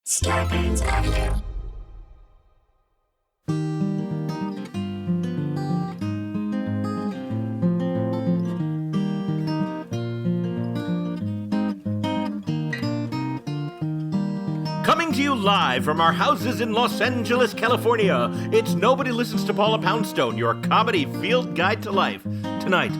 Starbane's Avenue. Coming to you live from our houses in Los Angeles, California, it's Nobody Listens to Paula Poundstone, your comedy field guide to life. Tonight,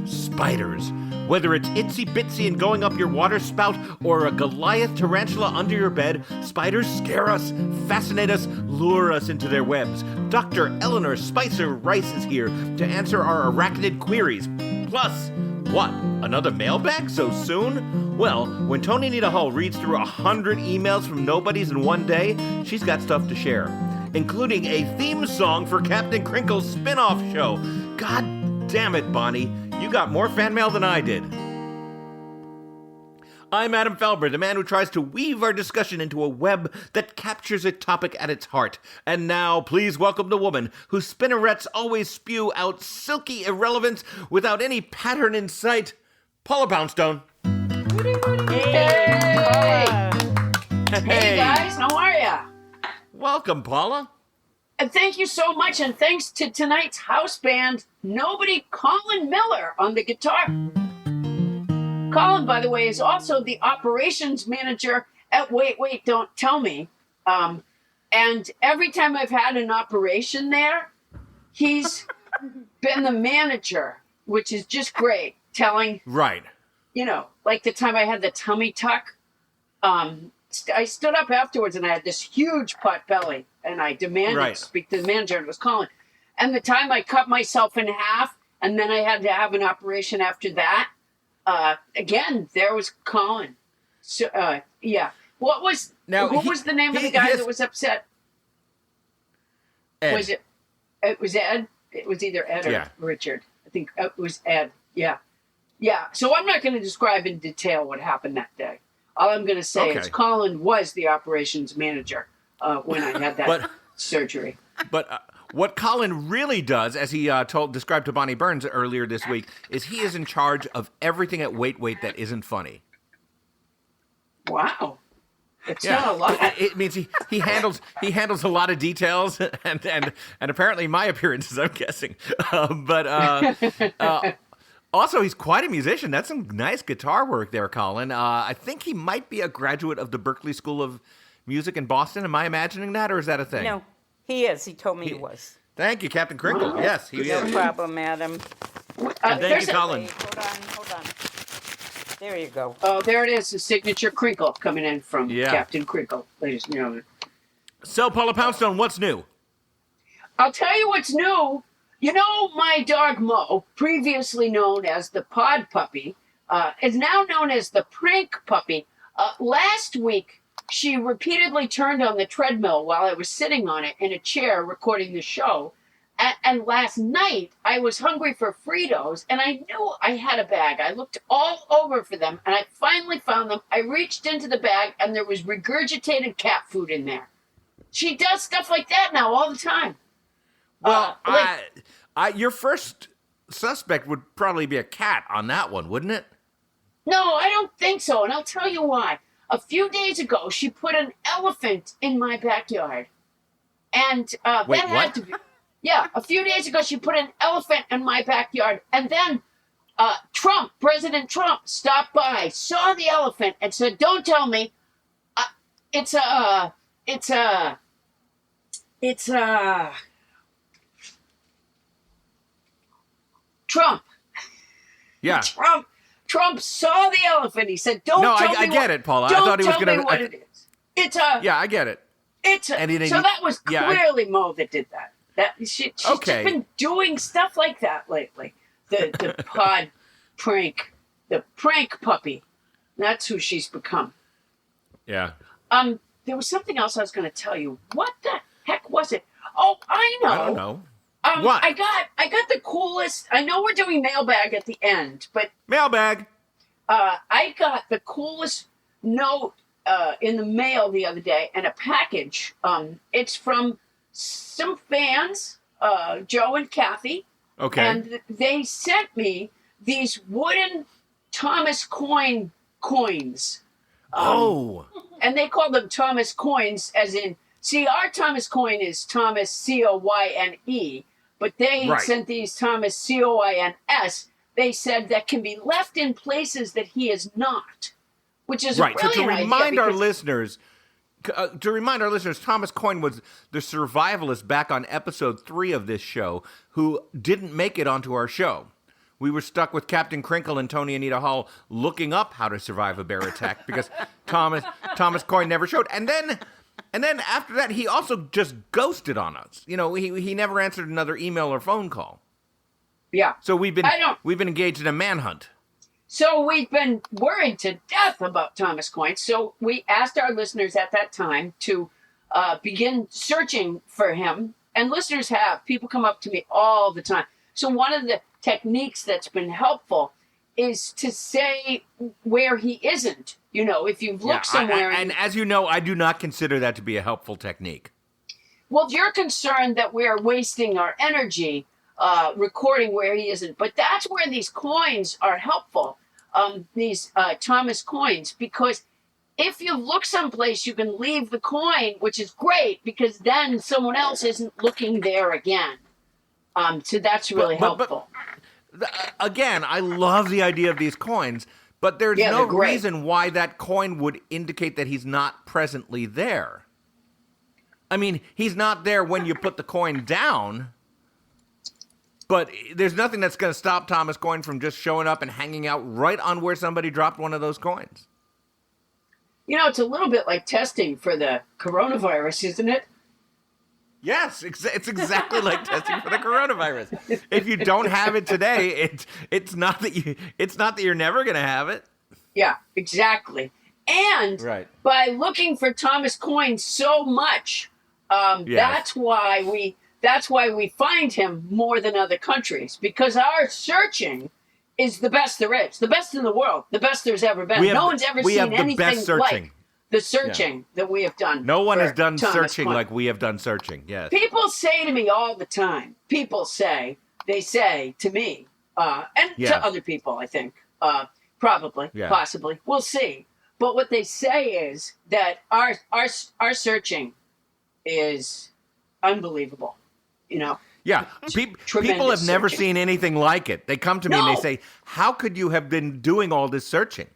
spiders. Whether it's itsy bitsy and going up your water spout or a Goliath tarantula under your bed, spiders scare us, fascinate us, lure us into their webs. Dr. Eleanor Spicer Rice is here to answer our arachnid queries. Plus, what? Another mailbag so soon? Well, when Tony Nita Hull reads through 100 emails from nobodies in one day, she's got stuff to share, including a theme song for Captain Crinkle's spin-off show. God damn it, Bonnie. You got more fan mail than I did. I'm Adam Felber, the man who tries to weave our discussion into a web that captures a topic at its heart. And now, please welcome the woman whose spinnerets always spew out silky irrelevance without any pattern in sight, Paula Poundstone. Hey! Hey guys, how are ya? Welcome, Paula. And thank you so much, and thanks to tonight's house band, Colin Miller on the guitar. Colin, by the way, is also the operations manager at Wait, Don't Tell Me. And every time I've had an operation there, he's been the manager, which is just great. Telling, right, like the time I had the tummy tuck, I stood up afterwards and I had this huge pot belly, and I demanded to speak to the manager, and it was Colin. And the time I cut myself in half, and then I had to have an operation after that, again, there was Colin. So, yeah. Who was the name of the guy that was upset? Ed. It was Ed? It was either Ed or Richard. I think it was Ed. Yeah. Yeah. So I'm not going to describe in detail what happened that day. All I'm going to say is Colin was the operations manager when I had that surgery. But what Colin really does, as he described to Bonnie Burns earlier this week, is he is in charge of everything at Wait that isn't funny. Wow. It's not a lot. It means he handles a lot of details and apparently my appearances, I'm guessing. Also, he's quite a musician. That's some nice guitar work there, Colin. I think he might be a graduate of the Berklee School of Music in Boston. Am I imagining that, or is that a thing? No, he is. He told me he was. Thank you, Captain Crinkle. Yes, he is. No problem, Adam. And thank you, Colin. Hold on. There you go. Oh, there it is, the signature Crinkle coming in from Captain Crinkle, ladies and gentlemen. So, Paula Poundstone, what's new? I'll tell you what's new. My dog Mo, previously known as the Pod Puppy, is now known as the Prank Puppy. Last week, she repeatedly turned on the treadmill while I was sitting on it in a chair recording the show. And last night, I was hungry for Fritos, and I knew I had a bag. I looked all over for them, and I finally found them. I reached into the bag, and there was regurgitated cat food in there. She does stuff like that now all the time. Well, your first suspect would probably be a cat on that one, wouldn't it? No, I don't think so, and I'll tell you why. A few days ago, she put an elephant in my backyard. And Wait, that had to be... Yeah, a few days ago, she put an elephant in my backyard. And then President Trump stopped by, saw the elephant, and said, don't tell me. Trump. Yeah. Trump saw the elephant. He said, "Don't tell me." I get it, Paula. I thought he was going to. What it is. Yeah, I get it. So that was clearly Mo that did that. She's just been doing stuff like that lately. The pod prank, the prank puppy. That's who she's become. Yeah. There was something else I was going to tell you. What the heck was it? Oh, I know. I don't know. What? I got the coolest. I know we're doing mailbag at the end, but mailbag. I got the coolest note in the mail the other day, and a package. It's from some fans, Joe and Kathy. Okay. And they sent me these wooden Thomas coins. Oh. And they call them Thomas coins, as in, see, our Thomas coin is Thomas Coyne, but they Right. sent these Thomas Coins. They said that can be left in places that he is not, which is Right. a So brilliant to remind idea our because- listeners, Thomas Coyne was the survivalist back on episode 3 of this show who didn't make it onto our show. We were stuck with Captain Crinkle and Tony Anita Hall looking up how to survive a bear attack because Thomas Coyne never showed. And then after that, he also just ghosted on us. You know, he never answered another email or phone call. Yeah. So we've been engaged in a manhunt. So we've been worried to death about Thomas Coyne. So we asked our listeners at that time to begin searching for him. And listeners have. People come up to me all the time. So one of the techniques that's been helpful is to say where he isn't. You know, if you've looked somewhere. And as you know, I do not consider that to be a helpful technique. Well, you're concerned that we're wasting our energy recording where he isn't. But that's where these coins are helpful, these Thomas coins, because if you look someplace, you can leave the coin, which is great because then someone else isn't looking there again. So that's really helpful. Again, I love the idea of these coins, but there's no they're great. reason why that coin would indicate that he's not presently there. I mean, he's not there when you put the coin down, but there's nothing that's going to stop Thomas Coyne from just showing up and hanging out right on where somebody dropped one of those coins. You know, it's a little bit like testing for the coronavirus, isn't it? Yes, it's exactly like testing for the coronavirus. If you don't have it today, it's not that you're never going to have it. Yeah, exactly. And Right. by looking for Thomas Coyne so much, Yes. that's why we find him more than other countries, because our searching is the best there is, the best in the world, the best there's ever been. No one's ever seen anything like the searching that we have done. No one has done Thomas searching Coyne. like we have done searching. Yes. People say to me all the time. They say to me, and Yeah. to other people, I think, probably, Yeah. possibly, we'll see. But what they say is that our searching is unbelievable. You know. Yeah, people Tremendous have never searching. seen anything like it. They come to me and No. they say, "How could you have been doing all this searching?"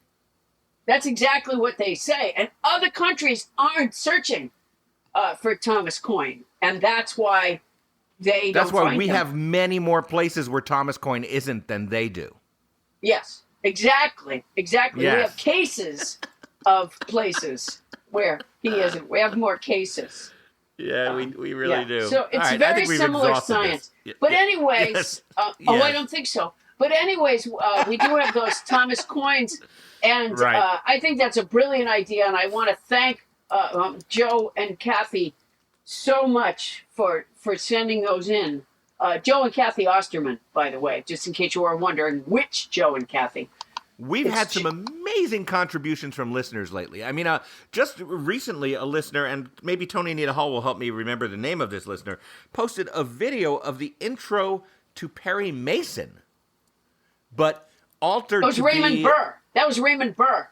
That's exactly what they say. And other countries aren't searching for Thomas Coyne. And that's why they That's don't why find we him. have many more places where Thomas Coyne isn't than they do. Yes, exactly. Yes. We have cases of places where he isn't. We have more cases. Yeah, we really Yeah. do. So it's All right, I very think we've similar exhausted science. this. But Yeah. anyways, Yes. oh, Yes. I don't think so. But anyways, we do have those Thomas Coynes, and Right. I think that's a brilliant idea. And I want to thank Joe and Kathy so much for sending those in. Joe and Kathy Osterman, by the way, just in case you were wondering which Joe and Kathy. We've It's had some amazing contributions from listeners lately. I mean, just recently, a listener, and maybe Tony Anita Hall will help me remember the name of this listener, posted a video of the intro to Perry Mason, but altered That was to Raymond be... Burr. That was Raymond Burr.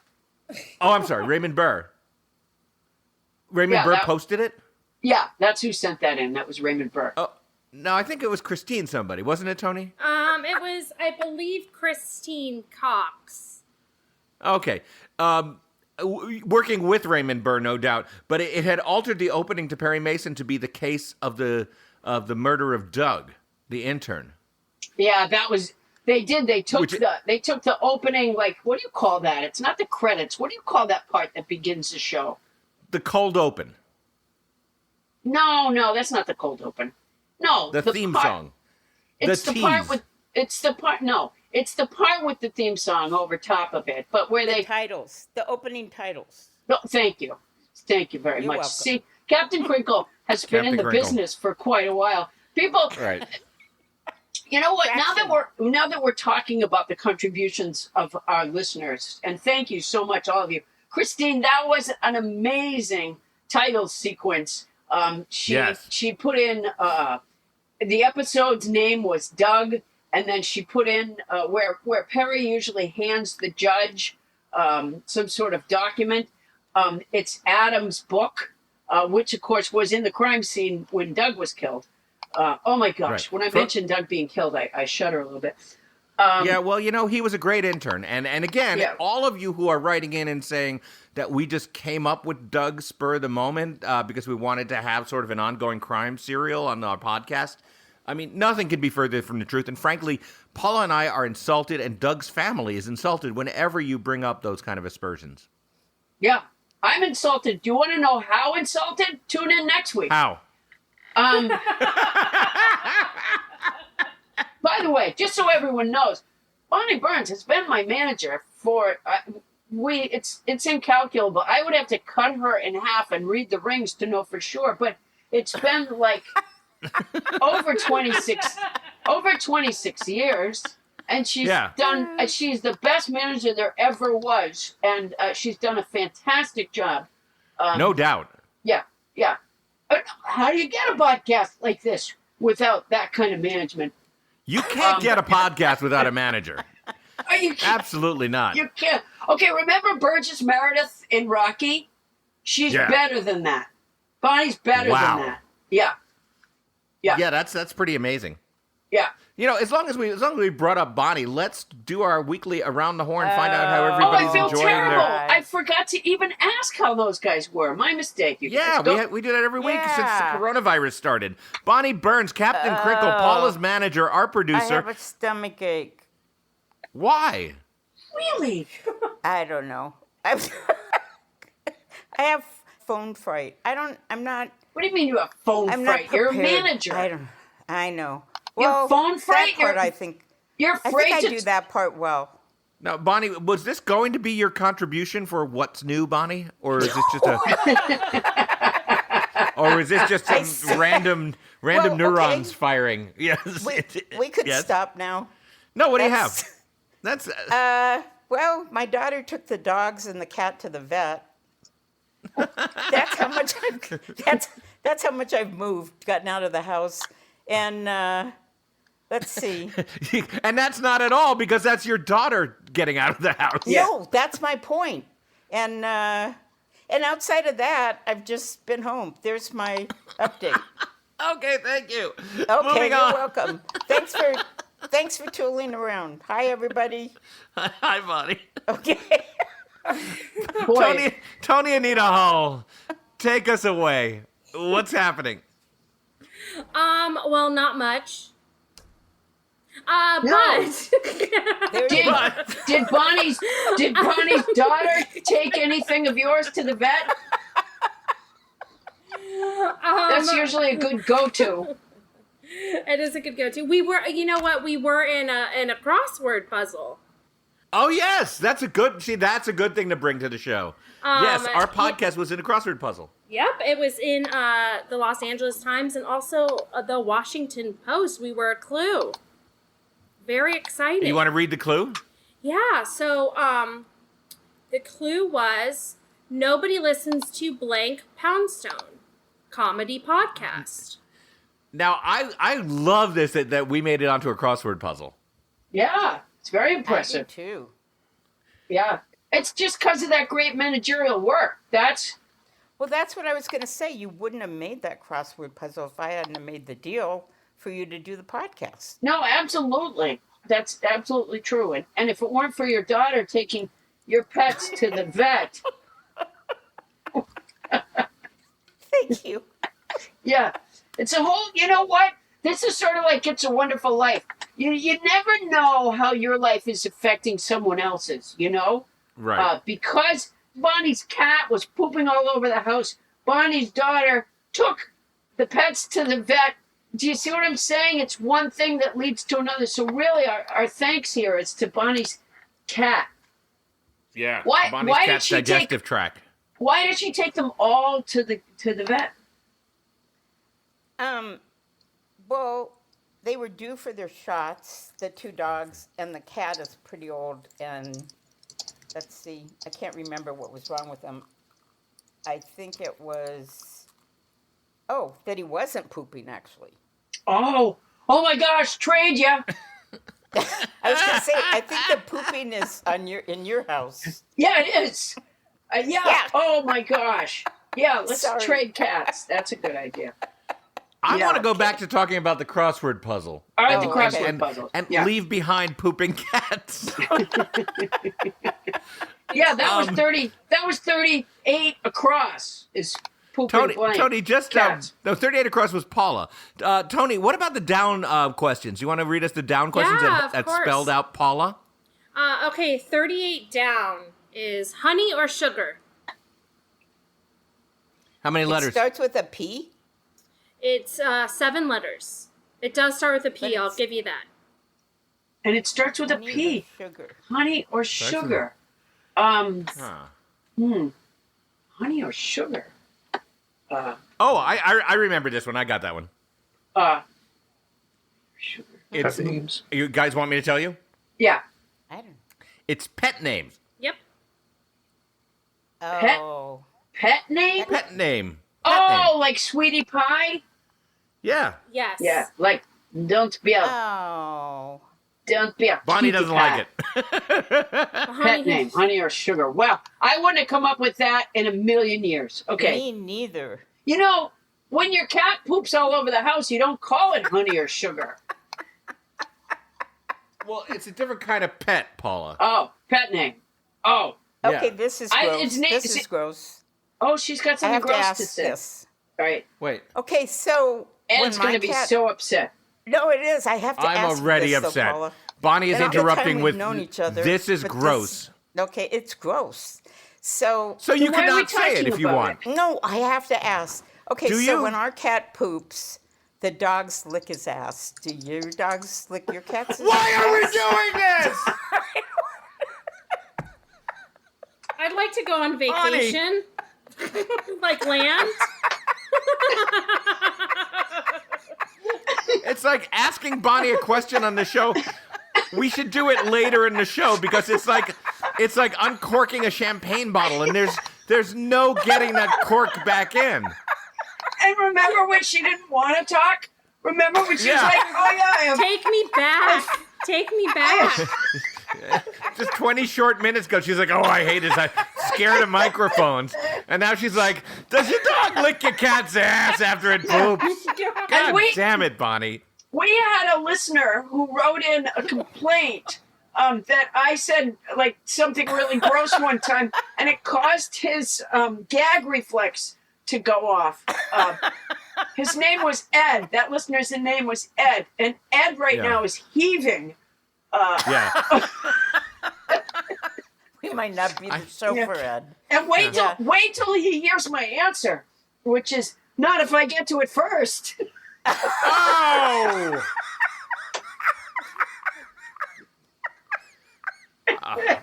Oh, I'm sorry, Raymond Burr. Raymond Burr posted it? Yeah, that's who sent that in. That was Raymond Burr. Oh, no, I think it was Christine somebody, wasn't it, Tony? It was, I believe, Christine Cox. Okay. Working with Raymond Burr, no doubt, but it had altered the opening to Perry Mason to be the case of the murder of Doug, the intern. Yeah, that was they did. They took Which- the opening, like, what do you call that? It's not the credits. What do you call that part that begins the show? The cold open, No, that's not the cold open. No, the theme part- song, It's the the part tease. with it's the part. No, it's the part with the theme song over top of it. But where The they titles, the opening titles. no, thank you very You're much. welcome. See, Captain Crinkle has been in Captain the Crinkle. business for quite a while. People, right? you know what? Jackson. Now that we're talking about the contributions of our listeners, and thank you so much, all of you, Christine. That was an amazing title sequence. Yes. She put in the episode's name was Doug, and then she put in where Perry usually hands the judge some sort of document. It's Adam's book, which of course was in the crime scene when Doug was killed. Oh my gosh! Right. When I mentioned Doug being killed, I shudder a little bit. Yeah, well, he was a great intern. And again, Yeah. all of you who are writing in and saying that we just came up with Doug spur of the moment because we wanted to have sort of an ongoing crime serial on our podcast. I mean, nothing could be further from the truth. And frankly, Paula and I are insulted, and Doug's family is insulted whenever you bring up those kind of aspersions. Yeah, I'm insulted. Do you want to know how insulted? Tune in next week. How? By the way, just so everyone knows, Bonnie Burns has been my manager for it's incalculable. I would have to cut her in half and read the rings to know for sure, but it's been like over 26 years, and she's done. She's the best manager there ever was, and she's done a fantastic job. No doubt. Yeah. How do you get a podcast like this without that kind of management? You can't get a podcast without a manager. Are you kidding? Absolutely not. You can't. Okay, remember Burgess Meredith in Rocky? She's better than that. Bonnie's better than that. Yeah. Yeah, that's pretty amazing. Yeah. As long as we brought up Bonnie, let's do our weekly Around the Horn, find out how everybody's I feel enjoying terrible. their... I forgot to even ask how those guys were. My mistake. You guys. We do that every week since the coronavirus started. Bonnie Burns, Captain Crinkle, Paula's manager, our I producer. have a stomach ache. Why? Really? I don't know. I have phone fright. I'm not. What do you mean you have phone I'm fright? not You're a prepared. manager. I know. You have phone fright? That part, I think. You're afraid I to... do that part well. Now, Bonnie, was this going to be your contribution for What's New, Bonnie? Or is this just a... or is this just some random neurons firing? Yes. We could yes. stop now. No, what do you have? That's... Well, my daughter took the dogs and the cat to the vet. That's how much I've moved, gotten out of the house. And let's see. And that's not at all, because that's your daughter getting out of the house. No, that's my point. And outside of that, I've just been home. There's my update. Okay, thank you. Okay, Moving you're on. welcome. Thanks for tooling around. Hi, everybody. Hi, Bonnie. Okay. Boy. Tony Anita Hall, take us away. What's happening? Well, not much. No. But Did Bonnie's daughter take anything of yours to the vet? That's usually a good go-to. it is a good go-to. We were, you know what? We were in a crossword puzzle. Oh yes, that's a good thing to bring to the show. Yes, our podcast was in a crossword puzzle. Yep, it was in the Los Angeles Times and also the Washington Post. We were a clue. Very exciting. You want to read the clue? Yeah, so the clue was nobody listens to blank Poundstone comedy podcast. Now, I love this that we made it onto a crossword puzzle. Yeah, it's very I do impressive. too. Yeah, it's just because of that great managerial work. Well, that's what I was going to say. You wouldn't have made that crossword puzzle if I hadn't have made the deal for you to do the podcast. No, absolutely. That's absolutely true. And if it weren't for your daughter taking your pets to the vet, Thank you. yeah, it's a whole, you know what? This is sort of like It's a Wonderful Life. You never know how your life is affecting someone else's, you know? Right. Because Bonnie's cat was pooping all over the house, Bonnie's daughter took the pets to the vet. Do you see what I'm saying? It's one thing that leads to another. So really, our thanks here is to Bonnie's cat. Yeah. Why Bonnie's did cat's she digestive tract. Why did she take them all to the vet? Well, they were due for their shots, the two dogs, and the cat is pretty old. And let's see, I can't remember what was wrong with them. I think it was, that he wasn't pooping, actually. Oh my gosh, trade ya. I was going to say, I think the pooping is in your house. Yeah, it is. Yeah. Yeah. Oh my gosh. Yeah, let's Sorry. trade cats. That's a good idea. I Yeah. want to go back to talking about the crossword puzzle. All right, the Oh, crossword okay. puzzle. And Yeah. leave behind pooping cats. Yeah, that was 30. That was 38 across. Is pooping blank. Tony, just cats. no. 38 across was Paula. Tony, what about the down questions? You want to read us the down questions Yeah, of that course. spelled out Paula? Okay, 38 down is honey or sugar. How many It letters? starts with a P. It's 7 letters. It does start with a P, But I'll it's- give you that. And it starts with a Honey P. or sugar. Honey or Starts with sugar. Huh. Honey or sugar. Oh, I remember this one. I got that one. Sugar. It's, Pet names. you guys want me to tell you? Yeah. I don't. It's pet names. Yep. Oh. Pet name? Pet name. Oh, like Sweetie Pie? Yeah. Yes. Yeah. Like, don't be a Oh. Bonnie kitty doesn't cat. like it. Pet name, honey or sugar. Well, I wouldn't have come up with that in a million years. Okay. Me neither. You know, when your cat poops all over the house, you don't call it honey or sugar. Well, it's a different kind of pet, Paula. Oh, pet name. Oh. Okay, Yeah. this is I- gross. it's na- This is is it- gross. Oh, she's got I something have to gross ask to say. this. All right. Wait. Okay, so Ed's when going my to be cat... so upset. No, it is. I have to I'm ask already this, though, upset. Paula. Bonnie is And all the time interrupting we've with, known each other, this is but gross. Okay, it's gross. So So you Then why are we cannot say it talking if you about want. it? no, I have to ask. Okay, Do so you? when our cat poops, the dogs lick his ass. Do your dogs lick your cat's Why are we ass? doing this? I'd like to go on Bonnie. vacation. Like land. It's like asking Bonnie a question on the show. We should do it later in the show because it's like uncorking a champagne bottle and there's no getting that cork back in. And remember when she didn't want to talk? Remember when she was Yeah. like, oh, yeah, I have Take me back. Take me back. Just 20 short minutes ago, she's like, "Oh, I hate this. I'm scared of microphones." And now she's like, "Does your dog lick your cat's ass after it poops?" God we- damn it, Bonnie. We had a listener who wrote in a complaint that I said like something really gross one time, and it caused his gag reflex to go off. His name was Ed. That listener's name was Ed, and Ed right Yeah. now is heaving. Yeah. We might not be the show Yeah. for Ed. And wait Yeah. till he hears my answer, which is not if I get to it first. Oh!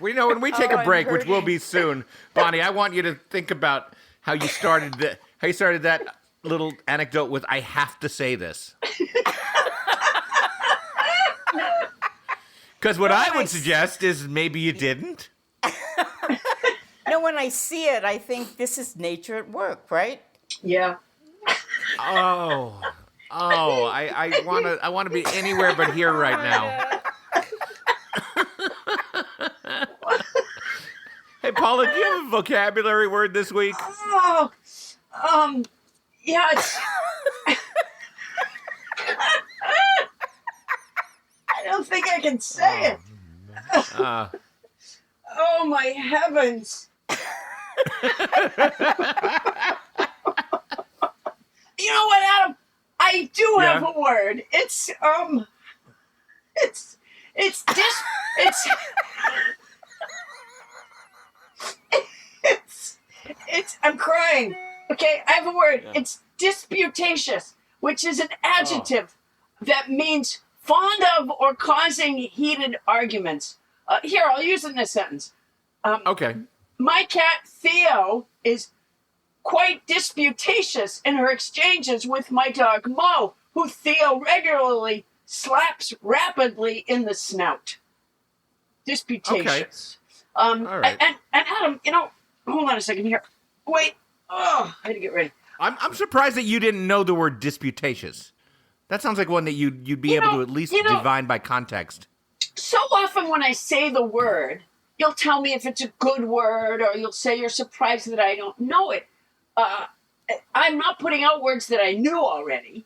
We know when we take Oh, a I'm break, which will hurting. be soon, Bonnie. I want you to think about how you started that little anecdote with "I have to say this." Because what I would suggest is maybe you didn't. No, when I see it, I think this is nature at work, right? Yeah. Oh, I want to be anywhere but here right now. Hey, Paula, do you have a vocabulary word this week? Oh, yeah. It's, I don't think I can say it. Oh my heavens! You know what, Adam? I do have Yeah? a word. It's I'm crying. Okay, I have a word. Yeah. It's disputatious, which is an adjective that means fond of or causing heated arguments. Here, I'll use it in a sentence. Okay. My cat Theo is quite disputatious in her exchanges with my dog Mo, who Theo regularly slaps rapidly in the snout. Disputatious. All right. And Adam, hold on a second here. Wait. Oh, I had to get ready. I'm surprised that you didn't know the word disputatious. That sounds like one that you'd be able to at least divine by context. So often when I say the word, you'll tell me if it's a good word, or you'll say you're surprised that I don't know it. I'm not putting out words that I knew already.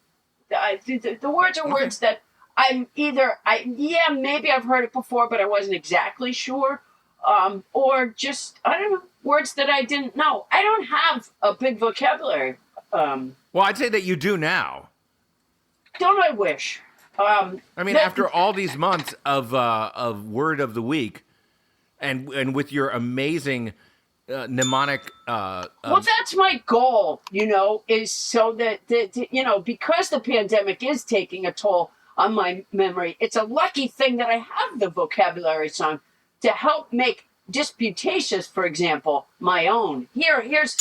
The words are words that maybe I've heard it before, but I wasn't exactly sure. Or just, I don't know, words that I didn't know. I don't have a big vocabulary. Well, I'd say that you do now. Don't I wish? I mean, after all these months of Word of the Week, and with your amazing mnemonic. Well, that's my goal, is so that, because the pandemic is taking a toll on my memory, it's a lucky thing that I have the vocabulary song to help make disputatious, for example, my own. Here's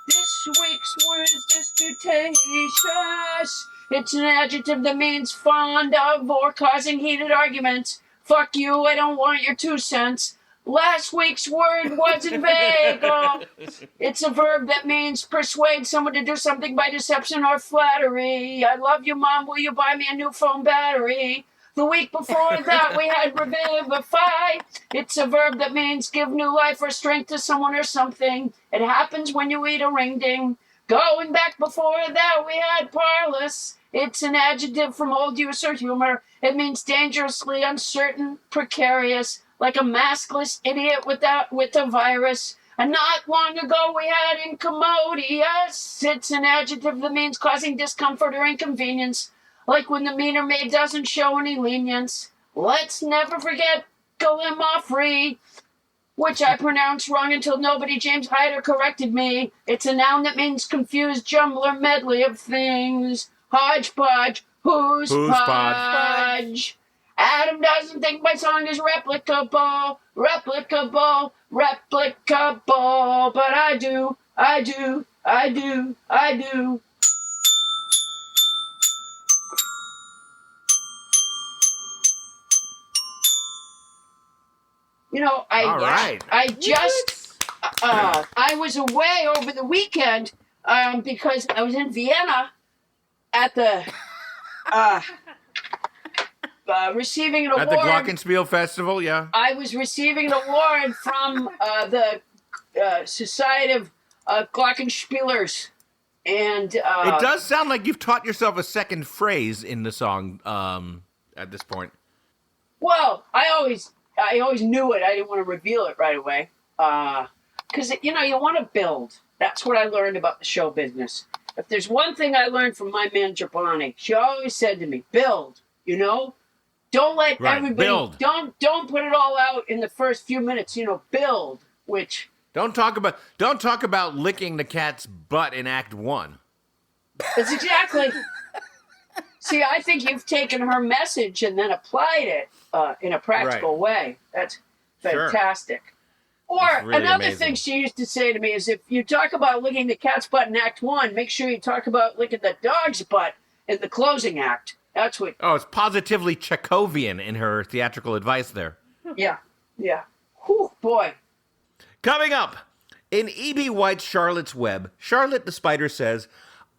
this week's word is disputatious. It's an adjective that means fond of or causing heated arguments. Fuck you, I don't want your 2 cents. Last week's word was inveigle. It's a verb that means persuade someone to do something by deception or flattery. I love you, Mom. Will you buy me a new phone battery? The week before that, we had revivify. It's a verb that means give new life or strength to someone or something. It happens when you eat a ring ding. Going back before that, we had parlous. It's an adjective from old use or humor. It means dangerously uncertain, precarious, like a maskless idiot with a virus. And not long ago we had incommodious. It's an adjective that means causing discomfort or inconvenience, like when the meaner maid doesn't show any lenience. Let's never forget gallimaufry, which I pronounced wrong until nobody James Hyder corrected me. It's a noun that means confused jumbler medley of things. Hodgepodge, who's podge? Adam doesn't think my song is replicable, but I do. I was away over the weekend because I was in Vienna at the receiving an award. At the Glockenspiel Festival, yeah. I was receiving an award from the Society of Glockenspielers. And it does sound like you've taught yourself a second phrase in the song at this point. Well, I always knew it. I didn't want to reveal it right away. Because, you want to build. That's what I learned about the show business. If there's one thing I learned from my manager, Bonnie, she always said to me, build, Don't let everybody, build. Don't put it all out in the first few minutes, build, which... Don't talk about licking the cat's butt in Act 1. That's exactly... See, I think you've taken her message and then applied it in a practical way. That's fantastic. Sure. Or really another amazing thing she used to say to me is, if you talk about licking the cat's butt in Act 1, make sure you talk about licking the dog's butt in the closing act. That's what... Oh, it's positively Chekhovian in her theatrical advice there. Yeah. Whew, boy. Coming up, in E.B. White's Charlotte's Web, Charlotte the Spider says,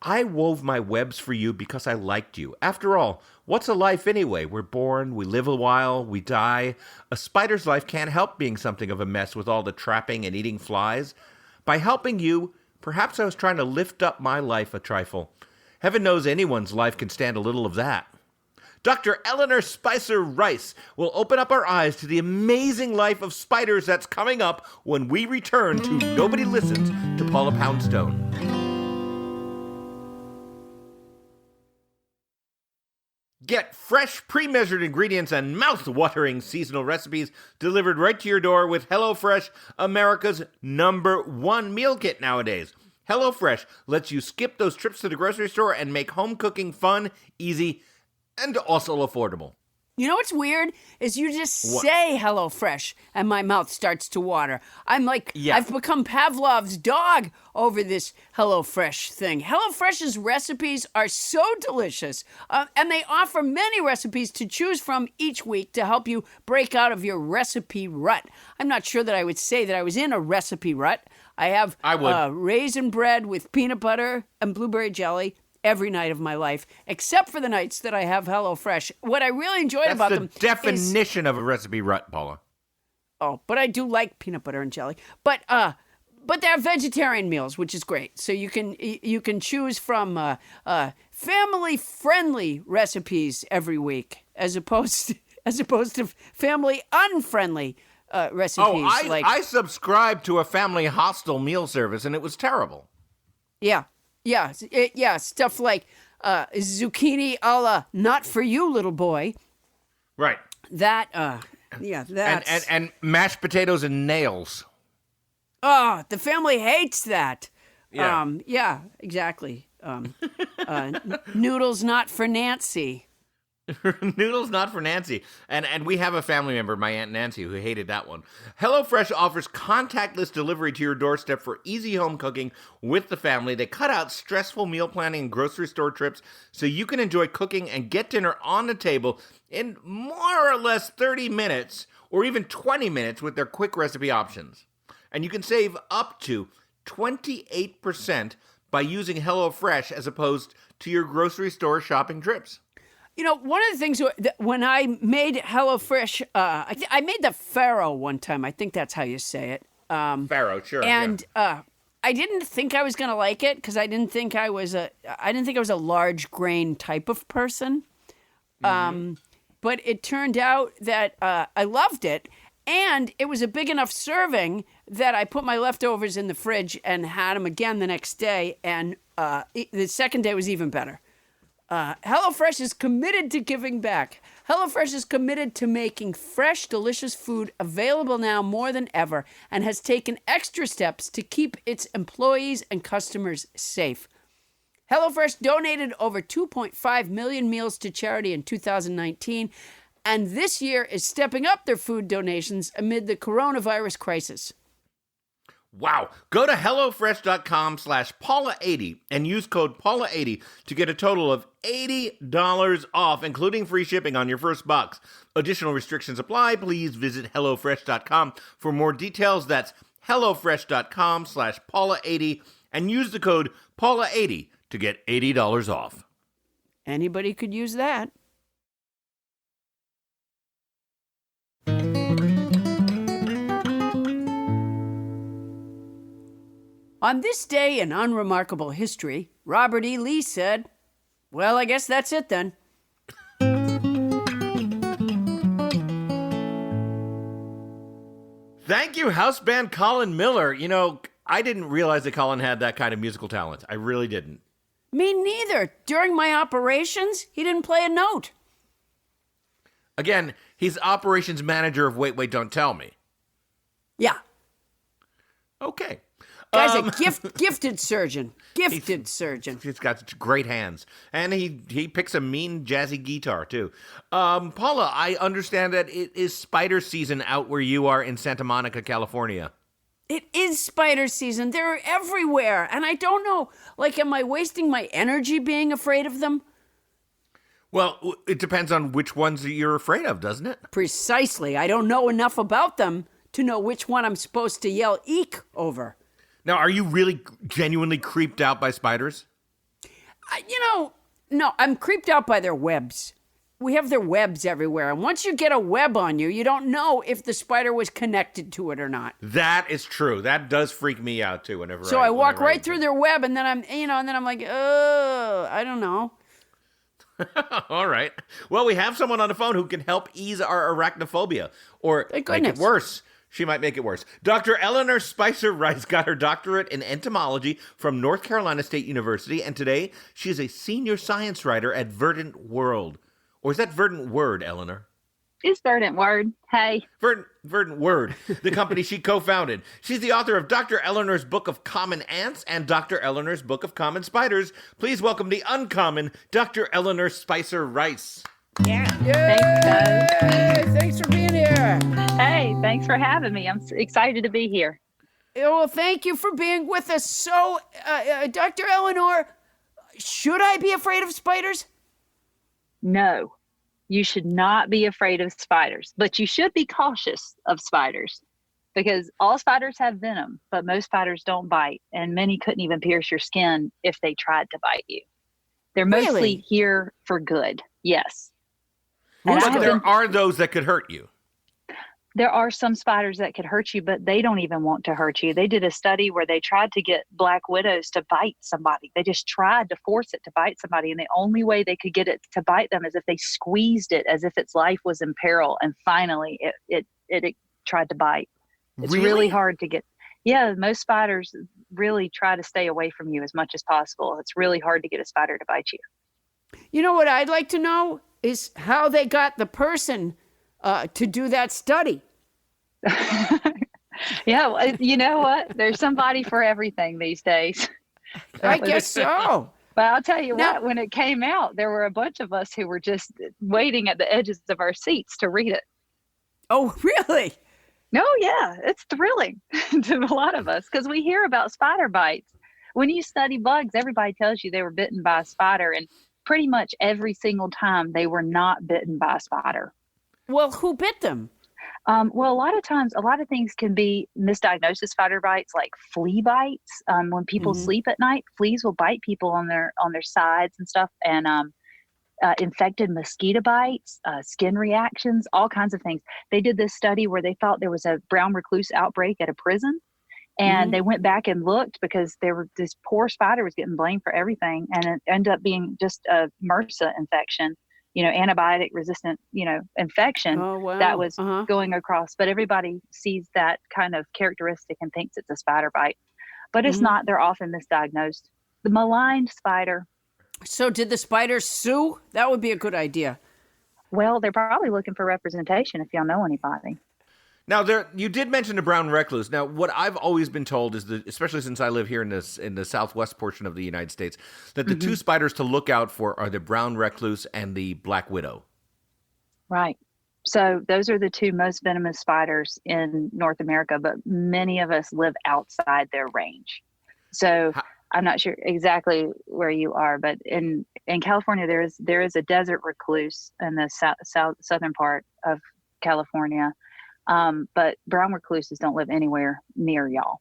I wove my webs for you because I liked you. After all, what's a life anyway? We're born, we live a while, we die. A spider's life can't help being something of a mess with all the trapping and eating flies. By helping you, perhaps I was trying to lift up my life a trifle. Heaven knows anyone's life can stand a little of that. Dr. Eleanor Spicer Rice will open up our eyes to the amazing life of spiders that's coming up when we return to Nobody Listens to Paula Poundstone. Get fresh, pre-measured ingredients and mouth-watering seasonal recipes delivered right to your door with HelloFresh, America's #1 meal kit nowadays. HelloFresh lets you skip those trips to the grocery store and make home cooking fun, easy, and also affordable. You know what's weird is you just say HelloFresh and my mouth starts to water. I'm like, I've become Pavlov's dog over this HelloFresh thing. HelloFresh's recipes are so delicious, and they offer many recipes to choose from each week to help you break out of your recipe rut. I'm not sure that I would say that I was in a recipe rut. I have raisin bread with peanut butter and blueberry jelly every night of my life, except for the nights that I have HelloFresh. What I really enjoy about them is... That's the definition of a recipe rut, Paula. but I do like peanut butter and jelly. But they have vegetarian meals, which is great. So you can choose from family friendly recipes every week, as opposed to family unfriendly recipes. Oh, I subscribed to a family hostile meal service, and it was terrible. Yeah, stuff like zucchini a la not for you, little boy. Right. That that's... And mashed potatoes and nails. Oh, the family hates that. Yeah. Yeah, exactly. Noodles not for Nancy. Noodles not for Nancy. And we have a family member, my Aunt Nancy, who hated that one. HelloFresh offers contactless delivery to your doorstep for easy home cooking with the family. They cut out stressful meal planning and grocery store trips so you can enjoy cooking and get dinner on the table in more or less 30 minutes or even 20 minutes with their quick recipe options. And you can save up to 28% by using HelloFresh as opposed to your grocery store shopping trips. You know, one of the things when I made HelloFresh, I made the farro one time. I think that's how you say it. Farro, sure. And I didn't think I was going to like it because I didn't think I was a large grain type of person. But it turned out that I loved it, and it was a big enough serving that I put my leftovers in the fridge and had them again the next day. And the second day was even better. HelloFresh is committed to giving back. HelloFresh is committed to making fresh, delicious food available now more than ever and has taken extra steps to keep its employees and customers safe. HelloFresh donated over 2.5 million meals to charity in 2019, and this year is stepping up their food donations amid the coronavirus crisis. Wow. Go to HelloFresh.com/Paula80 and use code Paula80 to get a total of $80 off, including free shipping on your first box. Additional restrictions apply. Please visit HelloFresh.com for more details. That's HelloFresh.com/Paula80 and use the code Paula80 to get $80 off. Anybody could use that. On this day in unremarkable history, Robert E. Lee said, "Well, I guess that's it then." Thank you, house band Colin Miller. You know, I didn't realize that Colin had that kind of musical talent. I really didn't. Me neither. During my operations, he didn't play a note. Again, he's operations manager of Wait, Wait, Don't Tell Me. Yeah. Okay. Guy's a gifted surgeon. Gifted surgeon. He's got great hands. And he picks a mean jazzy guitar, too. Paula, I understand that it is spider season out where you are in Santa Monica, California. It is spider season. They're everywhere. And I don't know, am I wasting my energy being afraid of them? Well, it depends on which ones you're afraid of, doesn't it? Precisely. I don't know enough about them to know which one I'm supposed to yell eek over. Now, are you really genuinely creeped out by spiders? No, I'm creeped out by their webs. We have their webs everywhere. And once you get a web on you, you don't know if the spider was connected to it or not. That is true. That does freak me out, too, whenever So I walk right through their web, and then I'm like, oh, I don't know. All right. Well, we have someone on the phone who can help ease our arachnophobia. Or make it worse. She might make it worse. Dr. Eleanor Spicer Rice got her doctorate in entomology from North Carolina State University, and today she is a senior science writer at Verdant World. Or is that Verdant Word, Eleanor? It's Verdant Word. Hey. Verdant Word, the company she co-founded. She's the author of Dr. Eleanor's Book of Common Ants and Dr. Eleanor's Book of Common Spiders. Please welcome the uncommon Dr. Eleanor Spicer Rice. Yeah. Thanks, guys. Thanks for being here. Hey, thanks for having me. I'm excited to be here. Well, thank you for being with us. So, Dr. Eleanor, should I be afraid of spiders? No, you should not be afraid of spiders, but you should be cautious of spiders because all spiders have venom, but most spiders don't bite, and many couldn't even pierce your skin if they tried to bite you. They're mostly here for good. Yes. There are those that could hurt you. there are some spiders that could hurt you, but they don't even want to hurt you. They did a study where they tried to get black widows to bite somebody. They just tried to force it to bite somebody. And the only way they could get it to bite them is if they squeezed it as if its life was in peril. And finally it tried to bite. It's really hard to get. Yeah, most spiders really try to stay away from you as much as possible. It's really hard to get a spider to bite you. You know what I'd like to know is how they got the person to do that study. Yeah, well, you know what? There's somebody for everything these days. I guess so. But I'll tell you what, when it came out, there were a bunch of us who were just waiting at the edges of our seats to read it. Oh, really? No, yeah, it's thrilling to a lot of us because we hear about spider bites. When you study bugs, everybody tells you they were bitten by a spider, and pretty much every single time they were not bitten by a spider. Well, who bit them? Well, a lot of times, a lot of things can be misdiagnosed as spider bites, like flea bites. When people sleep at night, fleas will bite people on their sides and stuff, and infected mosquito bites, skin reactions, all kinds of things. They did this study where they thought there was a brown recluse outbreak at a prison, and they went back and looked because this poor spider was getting blamed for everything, and it ended up being just a MRSA infection. Antibiotic resistant, infection that was going across. But everybody sees that kind of characteristic and thinks it's a spider bite. But it's not. They're often misdiagnosed. The maligned spider. So did the spiders sue? That would be a good idea. Well, they're probably looking for representation if y'all know anybody. Now, you did mention the brown recluse. Now, what I've always been told is that, especially since I live here in the southwest portion of the United States, that the two spiders to look out for are the brown recluse and the black widow. Right. So those are the two most venomous spiders in North America, but many of us live outside their range. So I'm not sure exactly where you are, but in California, there is a desert recluse in the southern part of California. But brown recluses don't live anywhere near y'all.